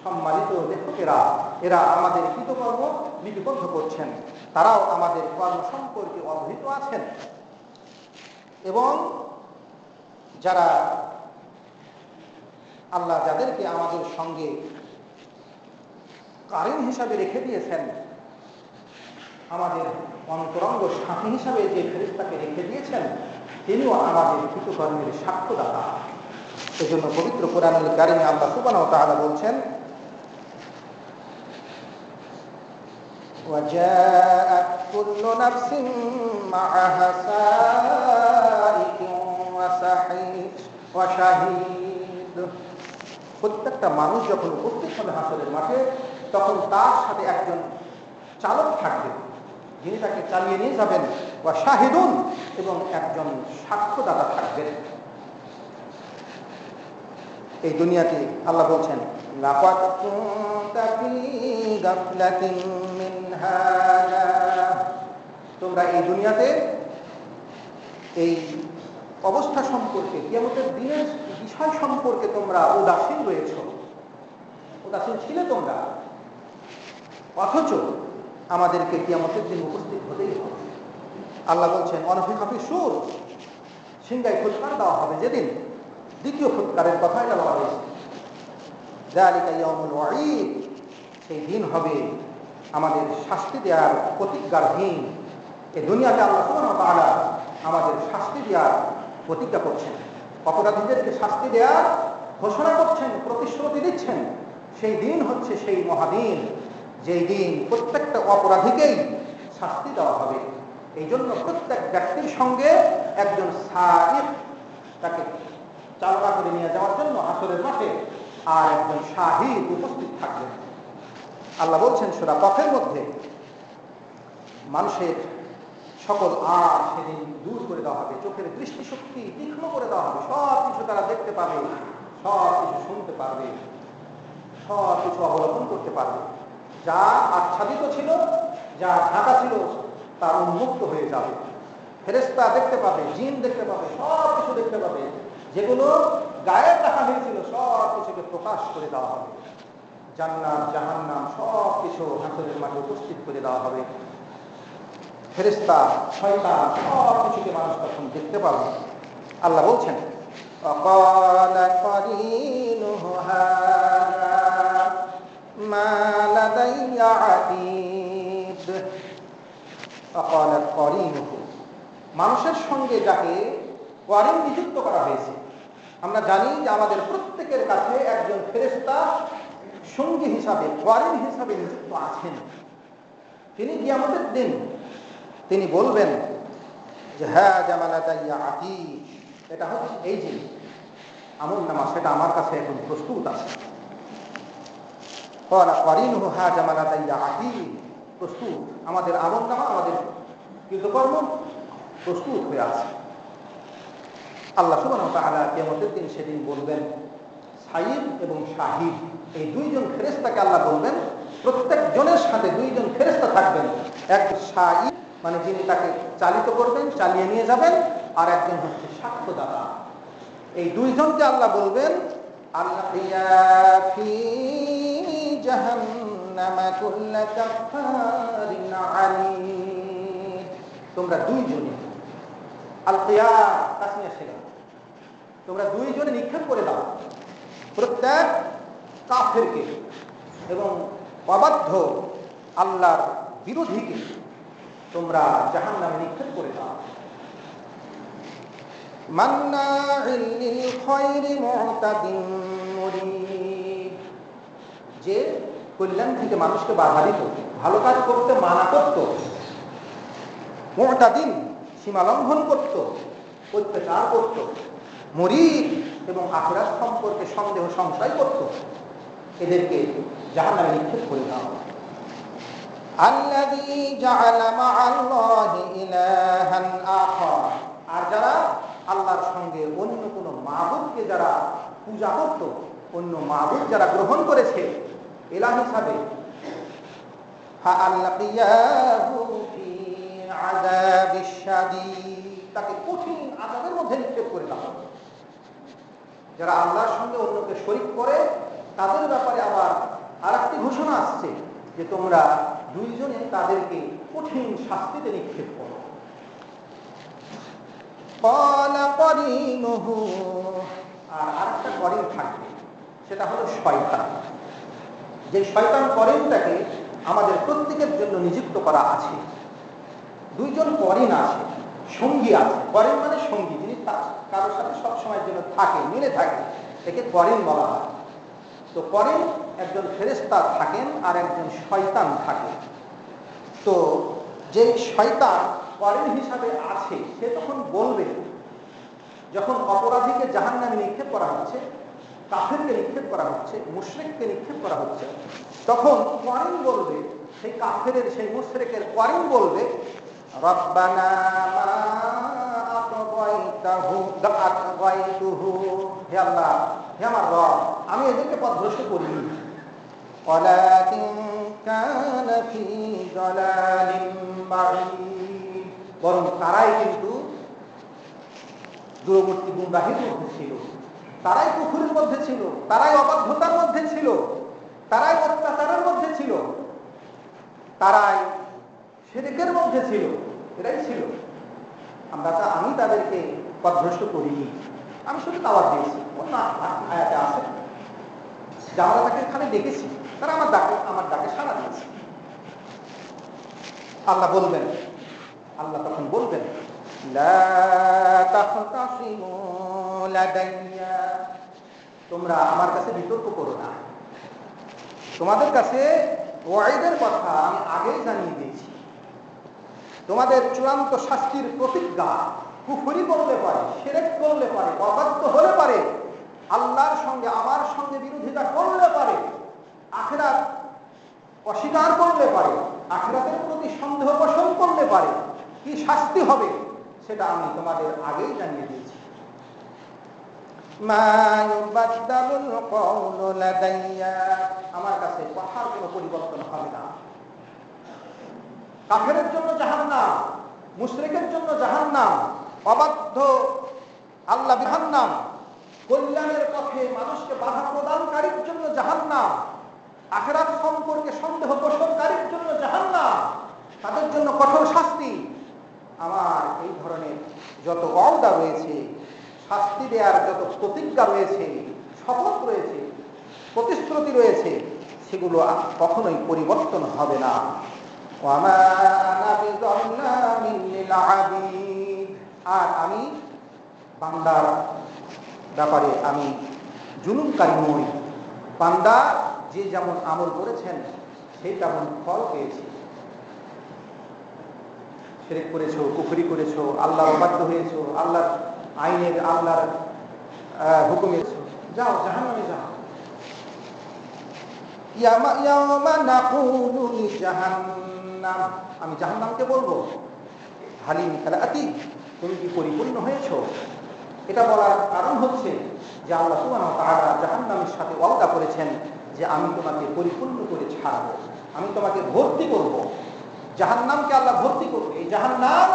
সম্মানিত লেখকেরা, এরা আমাদের কৃতকর্ম লিপিবদ্ধ করছেন। তারাও আমাদের কর্ম সম্পর্কে অবহিত আছেন এবং যারা আল্লাহ যাদেরকে আমাদের সঙ্গে কারীন হিসাবে রেখে দিয়েছেন, আমাদের অন্তরঙ্গ সাথী হিসাবে যে ফেরেশতাকে রেখে দিয়েছেন, তিনিও আমাদের কৃতকর্মের সাক্ষ্যদাতা। এজন্য পবিত্র কোরআনুল কারীমে আল্লাহ সুবহানাহু ওয়া তাআলা বলছেন, وَجَاءَتْ كُلُّ نَفْسٍ مَعَهَا سَائِقٌ وَشَهِيدٌ। প্রত্যেকটা মানুষ যখন উপস্থিত হবে হাসরের মাঠে, তখন তার সাথে একজন চালক থাকবে যিনি তাকে চালিয়ে নিয়ে যাবেন, ওয়া শাহিদুন, এবং একজন সাক্ষ্যদাতা থাকবেন। এই দুনিয়াতে আল্লাহ বলছেন, লাকাদ কুনতা ফী গাফলাতিন মিন হাযা, তোমরা এই দুনিয়াতে এই অবস্থা সম্পর্কে, কিয়ামতের দিনের বিষয় সম্পর্কে তোমরা উদাসীন রয়েছ, উদাসীন ছিলে তোমরা, অথচ আমাদেরকে কিয়ামতের দিন উপস্থিত হতেই হবে। আল্লাহ বলছেন, অনফিখা ফিস-সূর, সিংহায় ফুৎকার দেওয়া হবে যেদিন। দ্বিতীয় ফুৎকারের কথাই বলা হয়েছে, যালিকা ইয়াউমুল ওয়াঈদ, সেই দিন হবে আমাদের শাস্তি দেওয়ার প্রতিজ্ঞার দিন। এই দুনিয়াতে আল্লাহ সুবহানাহু ওয়া তাআলা আমাদের শাস্তি দেওয়ার প্রতিজ্ঞা করছেন, অপরাধীদেরকে শাস্তি দেওয়ার ঘোষণা করছেন, প্রতিশ্রুতি দিচ্ছেন। সেই দিন হচ্ছে সেই মহাদিন, যেই দিন প্রত্যেকটা অপরাধীকেই শাস্তি দেওয়া হবে। এই জন্য প্রত্যেক ব্যক্তির সঙ্গে একজন সাইক, তাকে চালনা করে নিয়ে যাওয়ার জন্য হাসরের মাঠে, আর একজন শাহিদ উপস্থিত থাকবেন। আল্লাহ বলছেন সূরা কফের মধ্যে, মানুষের সকল আর সেদিন দূর করে দেওয়া হবে, চোখের দৃষ্টিশক্তি তীক্ষ্ণ করে দেওয়া হবে, সব কিছু তারা দেখতে পাবে, সব কিছু শুনতে পারবে, সব কিছু অবলোকন করতে পারবে। যা আচ্ছাদিত ছিল, যা ঢাকা ছিল, তা উন্মুক্ত হয়ে যাবে। ফেরেশতা দেখতে পাবে, জিন দেখতে পাবে, সব কিছু দেখতে পাবে। যেগুলো গায়েব রাখা হয়েছিল সব কিছুকে প্রকাশ করে দেওয়া হবে। জান্নাত জাহান্নাম সব কিছু হাসরের মাঠে উপস্থিত করে দেওয়া হবে। ফেরেশতা, শয়তান, সব কিছুকে মানুষ তখন দেখতে পাবে। আল্লাহ বলছেন, ওয়াকালা কারিনুহু হাযা মা লাদাইয়া আতীদ। ওয়াকালা কারিনুহু, মানুষের সঙ্গে যাকে কারিন নিযুক্ত করা হয়েছে। আমরা জানি যে আমাদের প্রত্যেকের কাছে একজন ফেরেশতা সঙ্গী হিসাবে, কারিন হিসাবে নিযুক্ত আছেন। তিনি কিয়ামতের দিন তিনি বলবেন যে, হ্যাঁ জামালাদাইয়া আতীদ, এটা হচ্ছে এই যে আমলনামা, সেটা আমার কাছে এখন প্রস্তুত আছে। ক্বালা কারিনুহু হ্যাঁ জামালাদাইয়া আতীদ, প্রস্তুত, আমাদের আমলনামা, আমাদের কৃতকর্ম প্রস্তুত হয়ে আছে। আল্লাহ সুবহানাহু ওয়া তাআলা কিয়ামতের দিন সেদিন বলবেন, সাইদ এবং শাহিদ, এই দুইজন ফেরেশতাকে আল্লাহ বলবেন, প্রত্যেক জনের সাথে দুইজন ফেরেশতা থাকবেন। এক সাইদ মানে যিনি তাকে চালিত করবেন, চালিয়ে নিয়ে যাবেন, আর একজন হচ্ছে সাক্ষ্যদাতা। এই দুইজনকে আল্লাহ বলবেন, আলকিয়া ফি জাহান্নামা কুল্লা কাফারিন আনীদ, তোমরা দুইজনে, আলকিয়া তাসমিয়া ছিল, তোমরা দুইজনে নিক্ষেপ করে দাও প্রত্যেক কাফেরকে এবং অবাধ্য আল্লাহর বিরোধীকে তোমরা জাহান্নামে নিক্ষেপ করে দাও। মান্নাইল লিল খায়রি মুতাদিন মুরিদ, যে কল্যাণ থেকে মানুষকে বাধা দিত, ভালো কাজ করতে মানা করত, মুতাদিন সীমা লঙ্ঘন করত, অত্যাচার করত, মুরিদ এবং আখিরাত সম্পর্কে সন্দেহ সংশয় করত, এদেরকে জাহান্নামে নিক্ষেপ করে দাও। আল্লাযী জাআলা মা'আল্লাহি ইলাহান আখার, আর যারা আল্লাহর সঙ্গে অন্য কোনো মাবুদকে যারা পূজা করত, অন্য মাবুদ যারা গ্রহণ করেছে ইলাহ হিসাবে, তাকে কঠিন আযাবের মধ্যে নিক্ষেপ করে দেওয়া হবে। যারা আল্লাহর সঙ্গে অন্যকে শরীক করে তাদের ব্যাপারে আবার আরেকটি ঘোষণা আসছে যে তোমরা দুইজনে তাদেরকে কঠিন শাস্তিতে নিক্ষেপ করো। আর আরেকটা করিন থাকবে, সেটা হলো শয়তান। যে শয়তান করিনটাকে আমাদের প্রত্যেকের জন্য নিযুক্ত করা আছে। দুইজন করিন আছে, সঙ্গী আছে। করিন মানে সঙ্গী, যিনি কারোর সাথে সবসময়ের জন্য থাকে, মিলে থাকে, একে করিন বলা হয়। তো করিন একজন ফেরেশতা থাকেন আর একজন শয়তান থাকে। তো যে শয়তান করিন হিসাবে আছে সে তখন বলবে, যখন অপরাধীকে জাহান্নামে নিক্ষেপ করা হচ্ছে, কাফেরকে নিক্ষেপ করা হচ্ছে, মুশরিককে নিক্ষেপ করা হচ্ছে, তখন করিন বলবে, সেই কাফেরের সেই মুশরিকের করিন বলবে, রব্বানা মা আতগাইতাহু, হে আল্লাহ, হে আমার রব, আমি এদেরকে পথভ্রষ্ট করিনি, ওয়ালাকিন কানা ফী যালালিম বাঈদ, বরং তারাই কিন্তু দূরবর্তী গুমরাহির মধ্যে ছিল, তারাই কুফরের মধ্যে ছিল, তারাই অবাধ্যতার মধ্যে ছিল, তারাই অত্যাচারের মধ্যে ছিল, তারাই শিরকের মধ্যে ছিল, এরাই ছিল। আমি তাদেরকে পথভ্রষ্ট করিনি, আমি শুধু দাওয়াত দিয়েছি। অন্য আয়াতে আছে যে আমরা তাকে খালি ডেকেছি, তারা আমার ডাকে সাড়া দিয়েছে। আল্লাহ বলবেন, আল্লাহ তখন বলবেন, তোমরা আমার কাছে বিতর্ক করো না, তোমাদের কাছে ওয়াইদের কথা আমি আগেই জানিয়ে দিয়েছি। তোমাদের চূড়ান্ত শাস্তির প্রতিজ্ঞা কুফরি করলে পারে, শিরক করলে পারে, অবাধ্য হলে পারে, আল্লাহর সঙ্গে আমার সঙ্গে বিরোধিতা করলে পারে, আখিরাত অস্বীকার করলে পারে, আখিরাতের প্রতি সন্দেহ পোষণ করলে পারে, কি শাস্তি হবে সেটা আমি তোমাদের আগেই জানিয়ে দিয়েছি। আমার কাছে কথার কোনো পরিবর্তন হবে না। কাফেরের জন্য জাহান্নাম, মুশরিকের জন্য জাহান্নাম, অবাধ্য আল্লাহ জাহান্নাম, কল্যাণের পথে মানুষকে বাধা প্রদানকারীর জন্য জাহান্নাম, আখিরাত সম্পর্কে সন্দেহ পোষণকারীর জন্য জাহান্নাম, তাদের জন্য কঠোর শাস্তি। আমার এই ধরনের যত ওয়াদা রয়েছে, শাস্তি দেওয়ার যত প্রতিজ্ঞা রয়েছে, শপথ রয়েছে, প্রতিশ্রুতি রয়েছে, সেগুলো কখনোই পরিবর্তন হবে না। আর আমি বান্দার ব্যাপারে আমি জুলুমকারী নই। বান্দা যে যেমন আমল করেছেন সেই তেমন ফল পেয়েছি। শিরক করেছো, কুফরি করেছো, আল্লাহর অবাধ্য হয়েছো, আল্লাহর আইনের, আল্লাহর হুকুমে যাও, জাহান্নামে যাও। আমি জাহান্নামকে বলবো, হালিম তালাতি, তুমি কি পরিপূর্ণ হয়েছো? এটা বলার কারণ হচ্ছে যে আল্লাহ সুবহানাহু ওয়া তাআলা জাহান্নামের সাথে ওয়াদা করেছেন যে আমি তোমাকে পরিপূর্ণ করে ছাড়বো, আমি তোমাকে ভর্তি করব। জাহান্নামকে আল্লাহ ভর্তি করবে। এই জাহান্নাম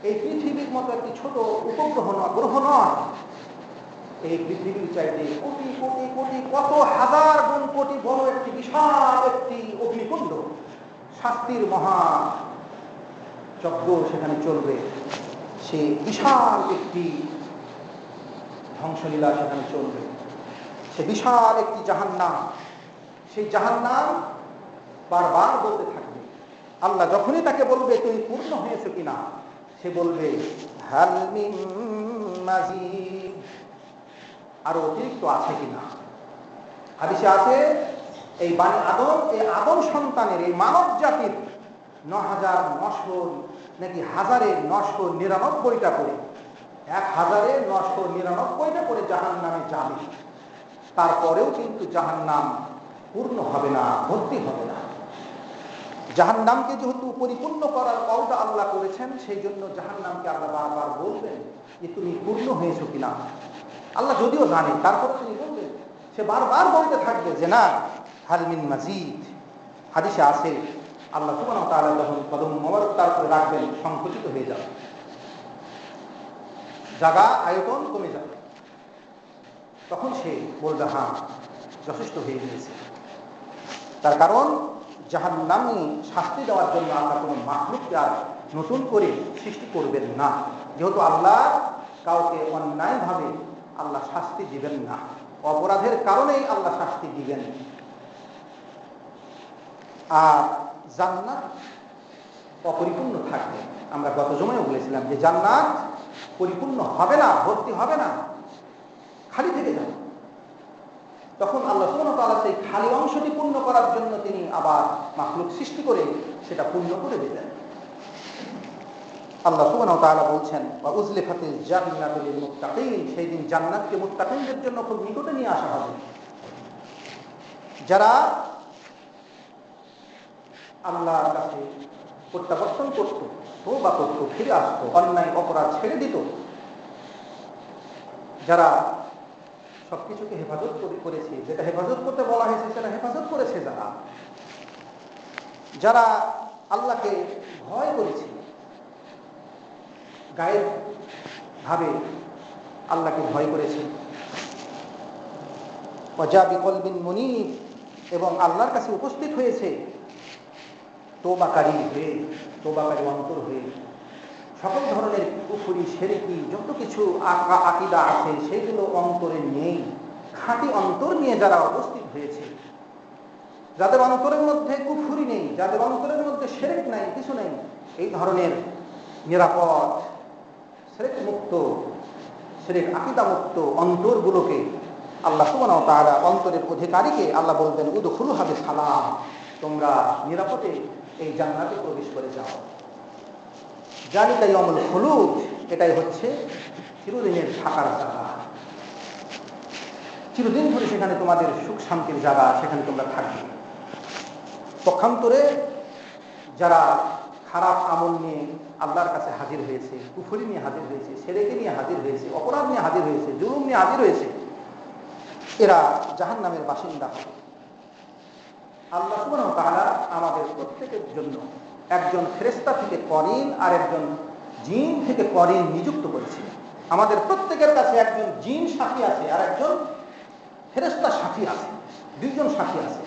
এই পৃথিবীর মতো একটি ছোট উপগ্রহ নয়, গ্রহ নয়। এই পৃথিবীর চাইতে কোটি কোটি কোটি কত হাজার গুণ কোটি বড় একটি বিশাল একটি অগ্নিকুণ্ড, শাস্তির মহা যজ্ঞ সেখানে চলবে। সে বিশাল একটি ধ্বংসলীলা সেখানে চলবে। সে বিশাল একটি জাহান্নাম, সেই জাহান্নাম বারবার বলতে থাকবে। আল্লাহ যখনই তাকে বলবে তুমি পূর্ণ হয়েছে কিনা, সে বলবে হাল মিন মাজিদ, আরো অতিরিক্ত আছে কিনা। হাদিসে আছে এই বানি আদম, এই আদম সন্তানের, এই মানব জাতির ৯,৯০০ নাকি ১,৯৯৯টা করে, ১,৯৯৯টা করে জাহান্নামে যাবে। তারপরেও কিন্তু জাহান্নাম পূর্ণ হবে না, ভর্তি হবে না। জাহান্নামকে যেহেতু পরিপূর্ণ করার ওয়াদা আল্লাহ করেছেন, সেই জন্য জাহান্নামকে আল্লাহ বারবার বলবেন যে তুমি পূর্ণ হয়েছো কিনা। আল্লাহ যদিও জানে, তারপরে তিনি বলবেন, সে বারবার বলতে থাকবে যে না, হাল মিন মাজিদ। হাদিসে আছে আল্লাহ সুবহানাহু ওয়া তাআলা যখন কদম মোবারক তার উপরে রাখবেন, সংকুচিত হয়ে যাবে, জায়গা আয়তন কমে যাবে। তখন সে বলবে হ্যাঁ, যথেষ্ট হয়ে গিয়েছে। তার কারণ জাহান্নামী শাস্তি দেওয়ার জন্য আল্লাহ কোনো মাখলুককে আর নতুন করে সৃষ্টি করবেন না, যেহেতু আল্লাহ কাউকে অন্যায়ভাবে আল্লাহ শাস্তি দিবেন না, অপরাধের কারণেই আল্লাহ শাস্তি দিবেন। আর জান্নাত অপরিপূর্ণ থাকবে। আমরা গত জমায়ও বলেছিলাম যে জান্নাত পরিপূর্ণ হবে না, ভর্তি হবে না, খালি থেকে যাবে। তখন আল্লাহ সুবহানাহু ওয়া তাআলা সেই খালি অংশটি পূর্ণ করার জন্য তিনি আবার মাখলুক সৃষ্টি করে সেটা পূর্ণ করে দিলেন। আল্লাহ সুবহানাহু ওয়া তাআলা বলছেন, ওয়া উজলিফাতিল জান্নাতু লিল মুত্তাকিন, সেই দিন জান্নাতকে মুত্তাকিনদের জন্য খুব নিকটে নিয়ে আসা হবে। যারা আল্লাহর কাছে প্রত্যাবর্তন করত, তওবা করত, ফিরে আসতো, অন্যায় অপরাধ ছেড়ে দিত, যারা সবকিছুকে হেফাজত করেছে, যেটা হেফাজত করতে বলা হয়েছে সেটা হেফাজত করেছে, যারা আল্লাহকে ভয় করেছে, গায়েব ভাবে আল্লাহকে ভয় করেছে, ওয়াজা বিকলবিন মুনীব, এবং আল্লাহর কাছে উপস্থিত হয়েছে তওবাকারী হয়ে, তওবাকারী অন্তর হয়ে, সকল ধরনের কুফরি শিরকি যত কিছু আকীদা আছে সেগুলো অন্তরে নেই, খাঁটি অন্তর নিয়ে যারা উপস্থিত হয়েছে, যাদের অন্তরের মধ্যে কুফরি নেই, যাদের অন্তরের মধ্যে শিরক নাই, কিছু নেই, এই ধরনের নিরাপদ শিরক মুক্ত, শিরক আকীদা মুক্ত অন্তরগুলোকে আল্লাহ সুবহানাহু ওয়া তাআলা, অন্তরের অধিকারীকে আল্লাহ বলবেন উদখুলুহা বিসালাম, তোমরা নিরাপদে এই জান্নাতে প্রবেশ করে যাও। জালিকা ইয়াউমুল খুলুদ, এটাই হচ্ছে চিরদিনের থাকার জায়গা, চিরদিন ধরে সেখানে তোমাদের সুখ শান্তির জায়গা, সেখানে তোমরা থাকবে। পক্ষান্তরে যারা খারাপ আমল নিয়ে আল্লাহর কাছে হাজির হয়েছে, কুফরি নিয়ে হাজির হয়েছে, শিরক নিয়ে হাজির হয়েছে, অপরাধ নিয়ে হাজির হয়েছে, জুলুম নিয়ে হাজির হয়েছে, এরা জাহান্নামের বাসিন্দা হবে। আল্লাহ সুবহানাহু ওয়া তাআলা আমাদের প্রত্যেকের জন্য একজন ফেরেশতা থেকে করিন আর একজন জিন থেকে করিন নিযুক্ত করেছিলেন। আমাদের প্রত্যেকের কাছে একজন জিন সাথী আছে আর একজন ফেরেশতা সাথী আছে, দুইজন সাথী আছে।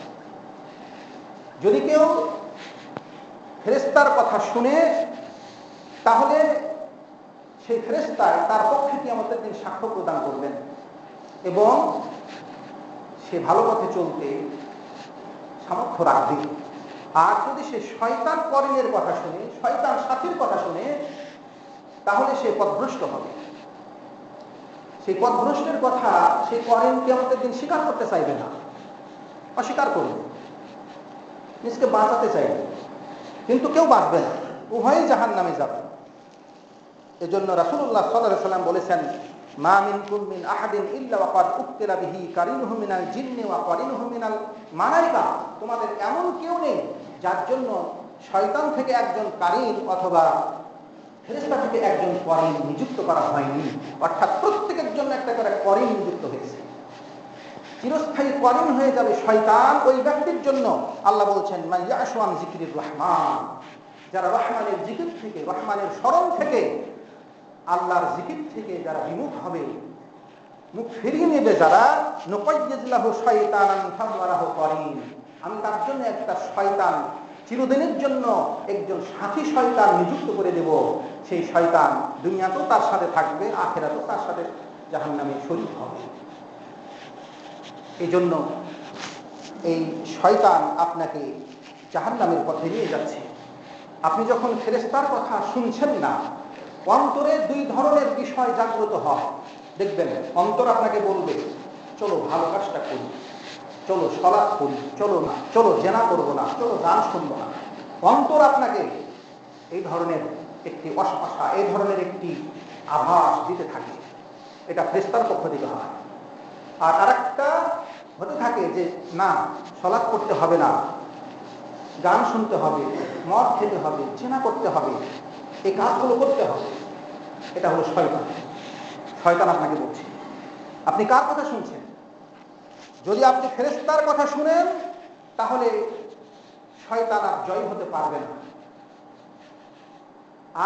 যদি কেউ ফেরেশতার কথা শুনে, তাহলে সেই ফেরেশতা তার পক্ষে কিয়ামতের দিন সাক্ষ্য প্রদান করবেন এবং সে ভালো পথে চলতে সামর্থ্য রাখবে। আর যদি সে শয়তান করিনের কথা শুনে, শয়তান সাথীর কথা শুনে, তাহলে সে পথভ্রষ্ট হবে। সেই পথভ্রষ্টের কথা সেই করিন কিয়ামতের দিন স্বীকার করতে চাইবে না, অস্বীকার করবে, নিজকে বাঁচাতে চাইবে, কিন্তু কেউ বাঁচবে না, উভয়ই জাহান্নামে যাবে। এজন্য রাসূলুল্লাহ সাল্লাল্লাহু আলাইহি ওয়াসাল্লাম বলেছেন, মা মিনকুম মিন আহাদিন ইল্লা ওয়াকাদ উক্তিরা বিহি কারিনুহু মিনাল জিন্নি ওয়া কারিনুহু মিনাল মালাইকা, তোমাদের এমন কেউ নেই যার জন্য শয়তান থেকে একজন কারিন অথবা ফেরেশতা থেকে একজন করিন নিযুক্ত করা হয়নি। অর্থাৎ প্রত্যেকের জন্য একটা করে করিন নিযুক্ত হয়েছে। চিরস্থায়ী করিন হয়ে যাবে শয়তান ওই ব্যক্তির জন্য। আল্লাহ বলছেন, মা ইয়াশু আন যিকরির রহমান, যারা রহমানের জিকির থেকে, রহমানের স্মরণ থেকে, আল্লাহর জিকির থেকে যারা বিমুখ হবে, মুখ ফিরিয়ে নেবে, যারা নুকাইয়িজ লাহু শাইতানান ফাহুয়া করিন, আমি তার জন্য একটা শয়তান, চিরদিনের জন্য একজন সাথী শয়তান নিযুক্ত করে দেব। সেই শয়তান দুনিয়াতেও তার সাথে থাকবে, আখিরাতেও তার সাথে জাহান্নামে শরীক হবে। এই জন্য এই শয়তান আপনাকে জাহান্নামের পথে নিয়ে যাচ্ছে। আপনি যখন ফেরেশতার কথা শুনছেন না, অন্তরে দুই ধরনের বিষয় জাগ্রত হয়। দেখবেন অন্তর আপনাকে বলবে, চলো ভালো কাজটা করি, চলো সালাত করি, চলো না, চলো জেনা করবো না, চলো গান শুনবো না। অন্তর আপনাকে এই ধরনের একটি অশাসা, এই ধরনের একটি আভাস দিতে থাকে। এটা ফেরেশতার পক্ষ থেকে হয়। আর আরেকটা হতে থাকে যে না, সালাত করতে হবে না, গান শুনতে হবে, মদ খেতে হবে, চেনা করতে হবে, এই কাজগুলো করতে হবে। এটা হলো শয়তান। শয়তান আপনাকে বলছে। আপনি কার কথা শুনছেন? যদি আপনি ফেরেশতার কথা শুনেন তাহলে শয়তান আর জয় হতে পারবে না।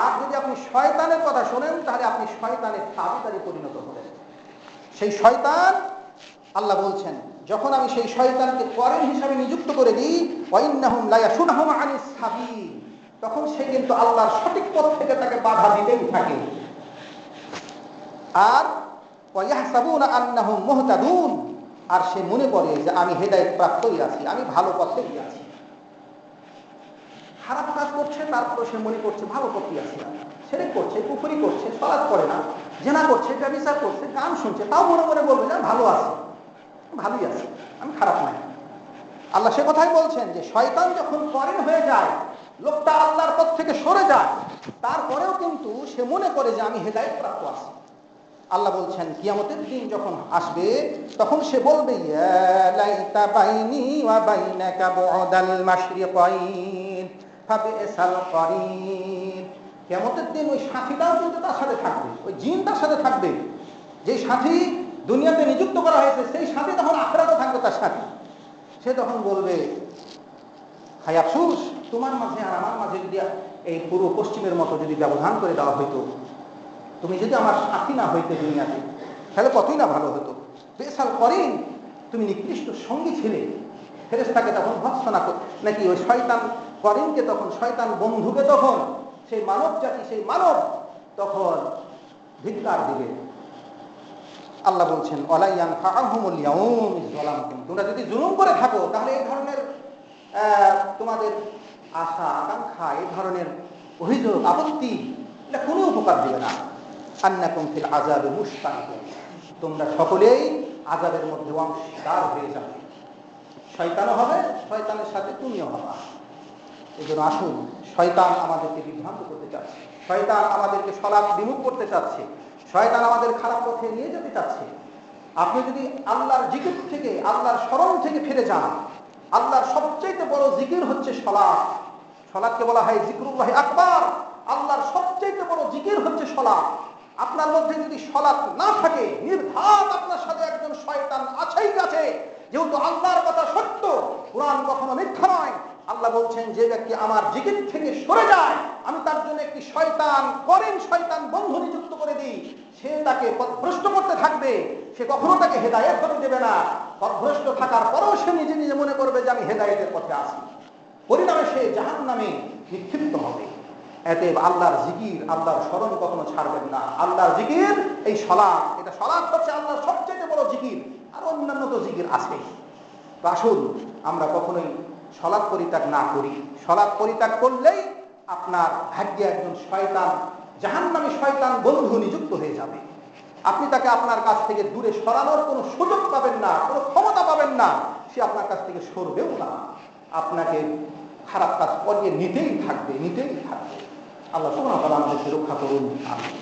আর যদি আপনি শয়তানের কথা শুনেন তাহলে আপনি শয়তানের তাবেদারে পরিণত হবেন। সেই শয়তান, আল্লাহ বলছেন, যখন আমি সেই শয়তানকে করেন হিসাবে নিযুক্ত করে দিই, ওয়াইন্নাহুম লা ইয়াসুনহুম আনিস সাবিল, তখন সে কিন্তু আল্লাহর সঠিক পথ থেকে তাকে বাধা দিতেই থাকে। আর ওয়ায়াহসাবুনা আন্নাহুম মুহতাদুন, আর সে মনে করে যে আমি হেদায়েত প্রাপ্তই আছি, আমি ভালো পথেই আছি। খারাপ কাজ করছে, তারপরে সে মনে করছে ভালো পথেই আছি। শিরক করছে, কুফরি করছে, সালাত করে না, জিনা করছে, ব্যভিচার করছে, গান শুনছে, তাও মনে মনে বলবে যে ভালো আছে, ভালোই আছে, আমি খারাপ নাই। আল্লাহ সে কথাই বলছেন যে শয়তান যখন করেন হয়ে যায়, লোকটা আল্লাহর পথ থেকে সরে যায়, তারপরেও কিন্তু সে মনে করে যে আমি হেদায়েত প্রাপ্ত আছি। আল্লাহ বলছেন কিয়ামতের দিন যখন আসবে তখন সে বলবে ইয়া লাইতা বাইনি ওয়া বাইনাকা বু'দাল মাশরিকাইন ফাবিসাল করিন। কিয়ামতের দিন ওই সাথীটাও কিন্তু তার সাথে থাকবে, ওই জিন তার সাথে থাকবে। যে সাথী দুনিয়াতে নিযুক্ত করা হয়েছে সেই সাথী তখন আখিরাতে থাকবে তার সাথে। সে তখন বলবে হায় আফসোস, তোমার মাঝে আর আমার মাঝে যদি এই পুরো পশ্চিমের মতো যদি ব্যবধান করে দেওয়া হইতো, তুমি যদি আমার সাথী না হইতে দুনিয়াতে, তাহলে কতই না ভালো হতো। বেসাল করিন, তুমি নিকৃষ্ট সঙ্গী ছিলে। ফেরেশতাকে তখন ভৎসনা নাকি ওই শয়তান করিনকে, তখন শয়তান বন্ধুকে তখন সেই মানব জাতি, সেই মানব তখন ধিক্কার দিবে। আল্লাহ বলছেন ওয়ালাইয়ান ফাআহুমুল ইয়াউম ইয যালামতুম, তোমরা যদি জুলুম করে থাকো তাহলে এই ধরনের তোমাদের আশা আকাঙ্ক্ষা, এই ধরনের অভিযোগ আপত্তি, এটা কোনো উপকার দিবে না। আন্নাকুম ফিল আযাবি মুশতারিকুন, তোমরা সকলেই আযাবের মধ্যে অংশীদার হয়ে যাবে। শয়তানও হবে, শয়তানের সাথে তুমিও হবা। এই জন্য আসুন, শয়তান আমাদেরকে বিভ্রান্ত করতে চাচ্ছে, শয়তান আমাদেরকে সলাৎ বিমুখ করতে চাচ্ছে, শয়তান আমাদের খারাপ পথে নিয়ে যেতে চাচ্ছে। আপনি যদি আল্লাহর জিকির থেকে, আল্লাহর স্মরণ থেকে ফিরে যান, আল্লাহর সবচেয়ে বড় জিকির হচ্ছে সলাৎ। সলাৎকে বলা হয় জিকরুল্লাহ আকবার। আল্লাহর সবচেয়ে বড় জিকির হচ্ছে সলাৎ। আপনার মধ্যে যদি সলাৎ না থাকে, নির্ঘাত আপনার সাথে একজন শয়তান আছেই আছে। যেহেতু আল্লাহর কথা সত্য, কুরআন কখনো মিথ্যা নয়। আল্লাহ বলছেন যে ব্যক্তি আমার জিকির থেকে সরে যায়, আমি তার জন্য একটি শয়তান করেন, শয়তান বন্ধু নিযুক্ত করে দিই। সে তাকে পথভ্রষ্ট করতে থাকবে, সে কখনো তাকে হেদায়েত হতে দেবে না। পথভ্রষ্ট থাকার পরেও সে নিজে নিজে মনে করবে যে আমি হেদায়েতের পথে আছি। পরিণামে সে জাহান্নামে নিক্ষিপ্ত হবে। এতে আল্লাহর জিকির, আল্লাহর স্মরণ কখনো ছাড়বেন না। আল্লাহর জিকির এই সালাত, এটা সালাত হচ্ছে আল্লাহর সবচেয়ে বড় জিকির। আর অন্যান্য তো জিকির আছে। তো আসুন আমরা কখনোই সালাত পরিত্যাগ না করি। সালাত পরিত্যাগ করলেই আপনার ভাগ্যে একজন শয়তান, জাহান্নামী শয়তান বন্ধু নিযুক্ত হয়ে যাবে। আপনি তাকে আপনার কাছ থেকে দূরে সরানোর কোনো সুযোগ পাবেন না, কোনো ক্ষমতা পাবেন না। সে আপনার কাছ থেকে সরবেও না, আপনাকে খারাপ কাজ করিয়ে নিতেই থাকবে, নিতেই থাকবে। আল্লাহ সুবহানাহু ওয়া তাআলা আমাদেরকে রক্ষা করুন। আমিন।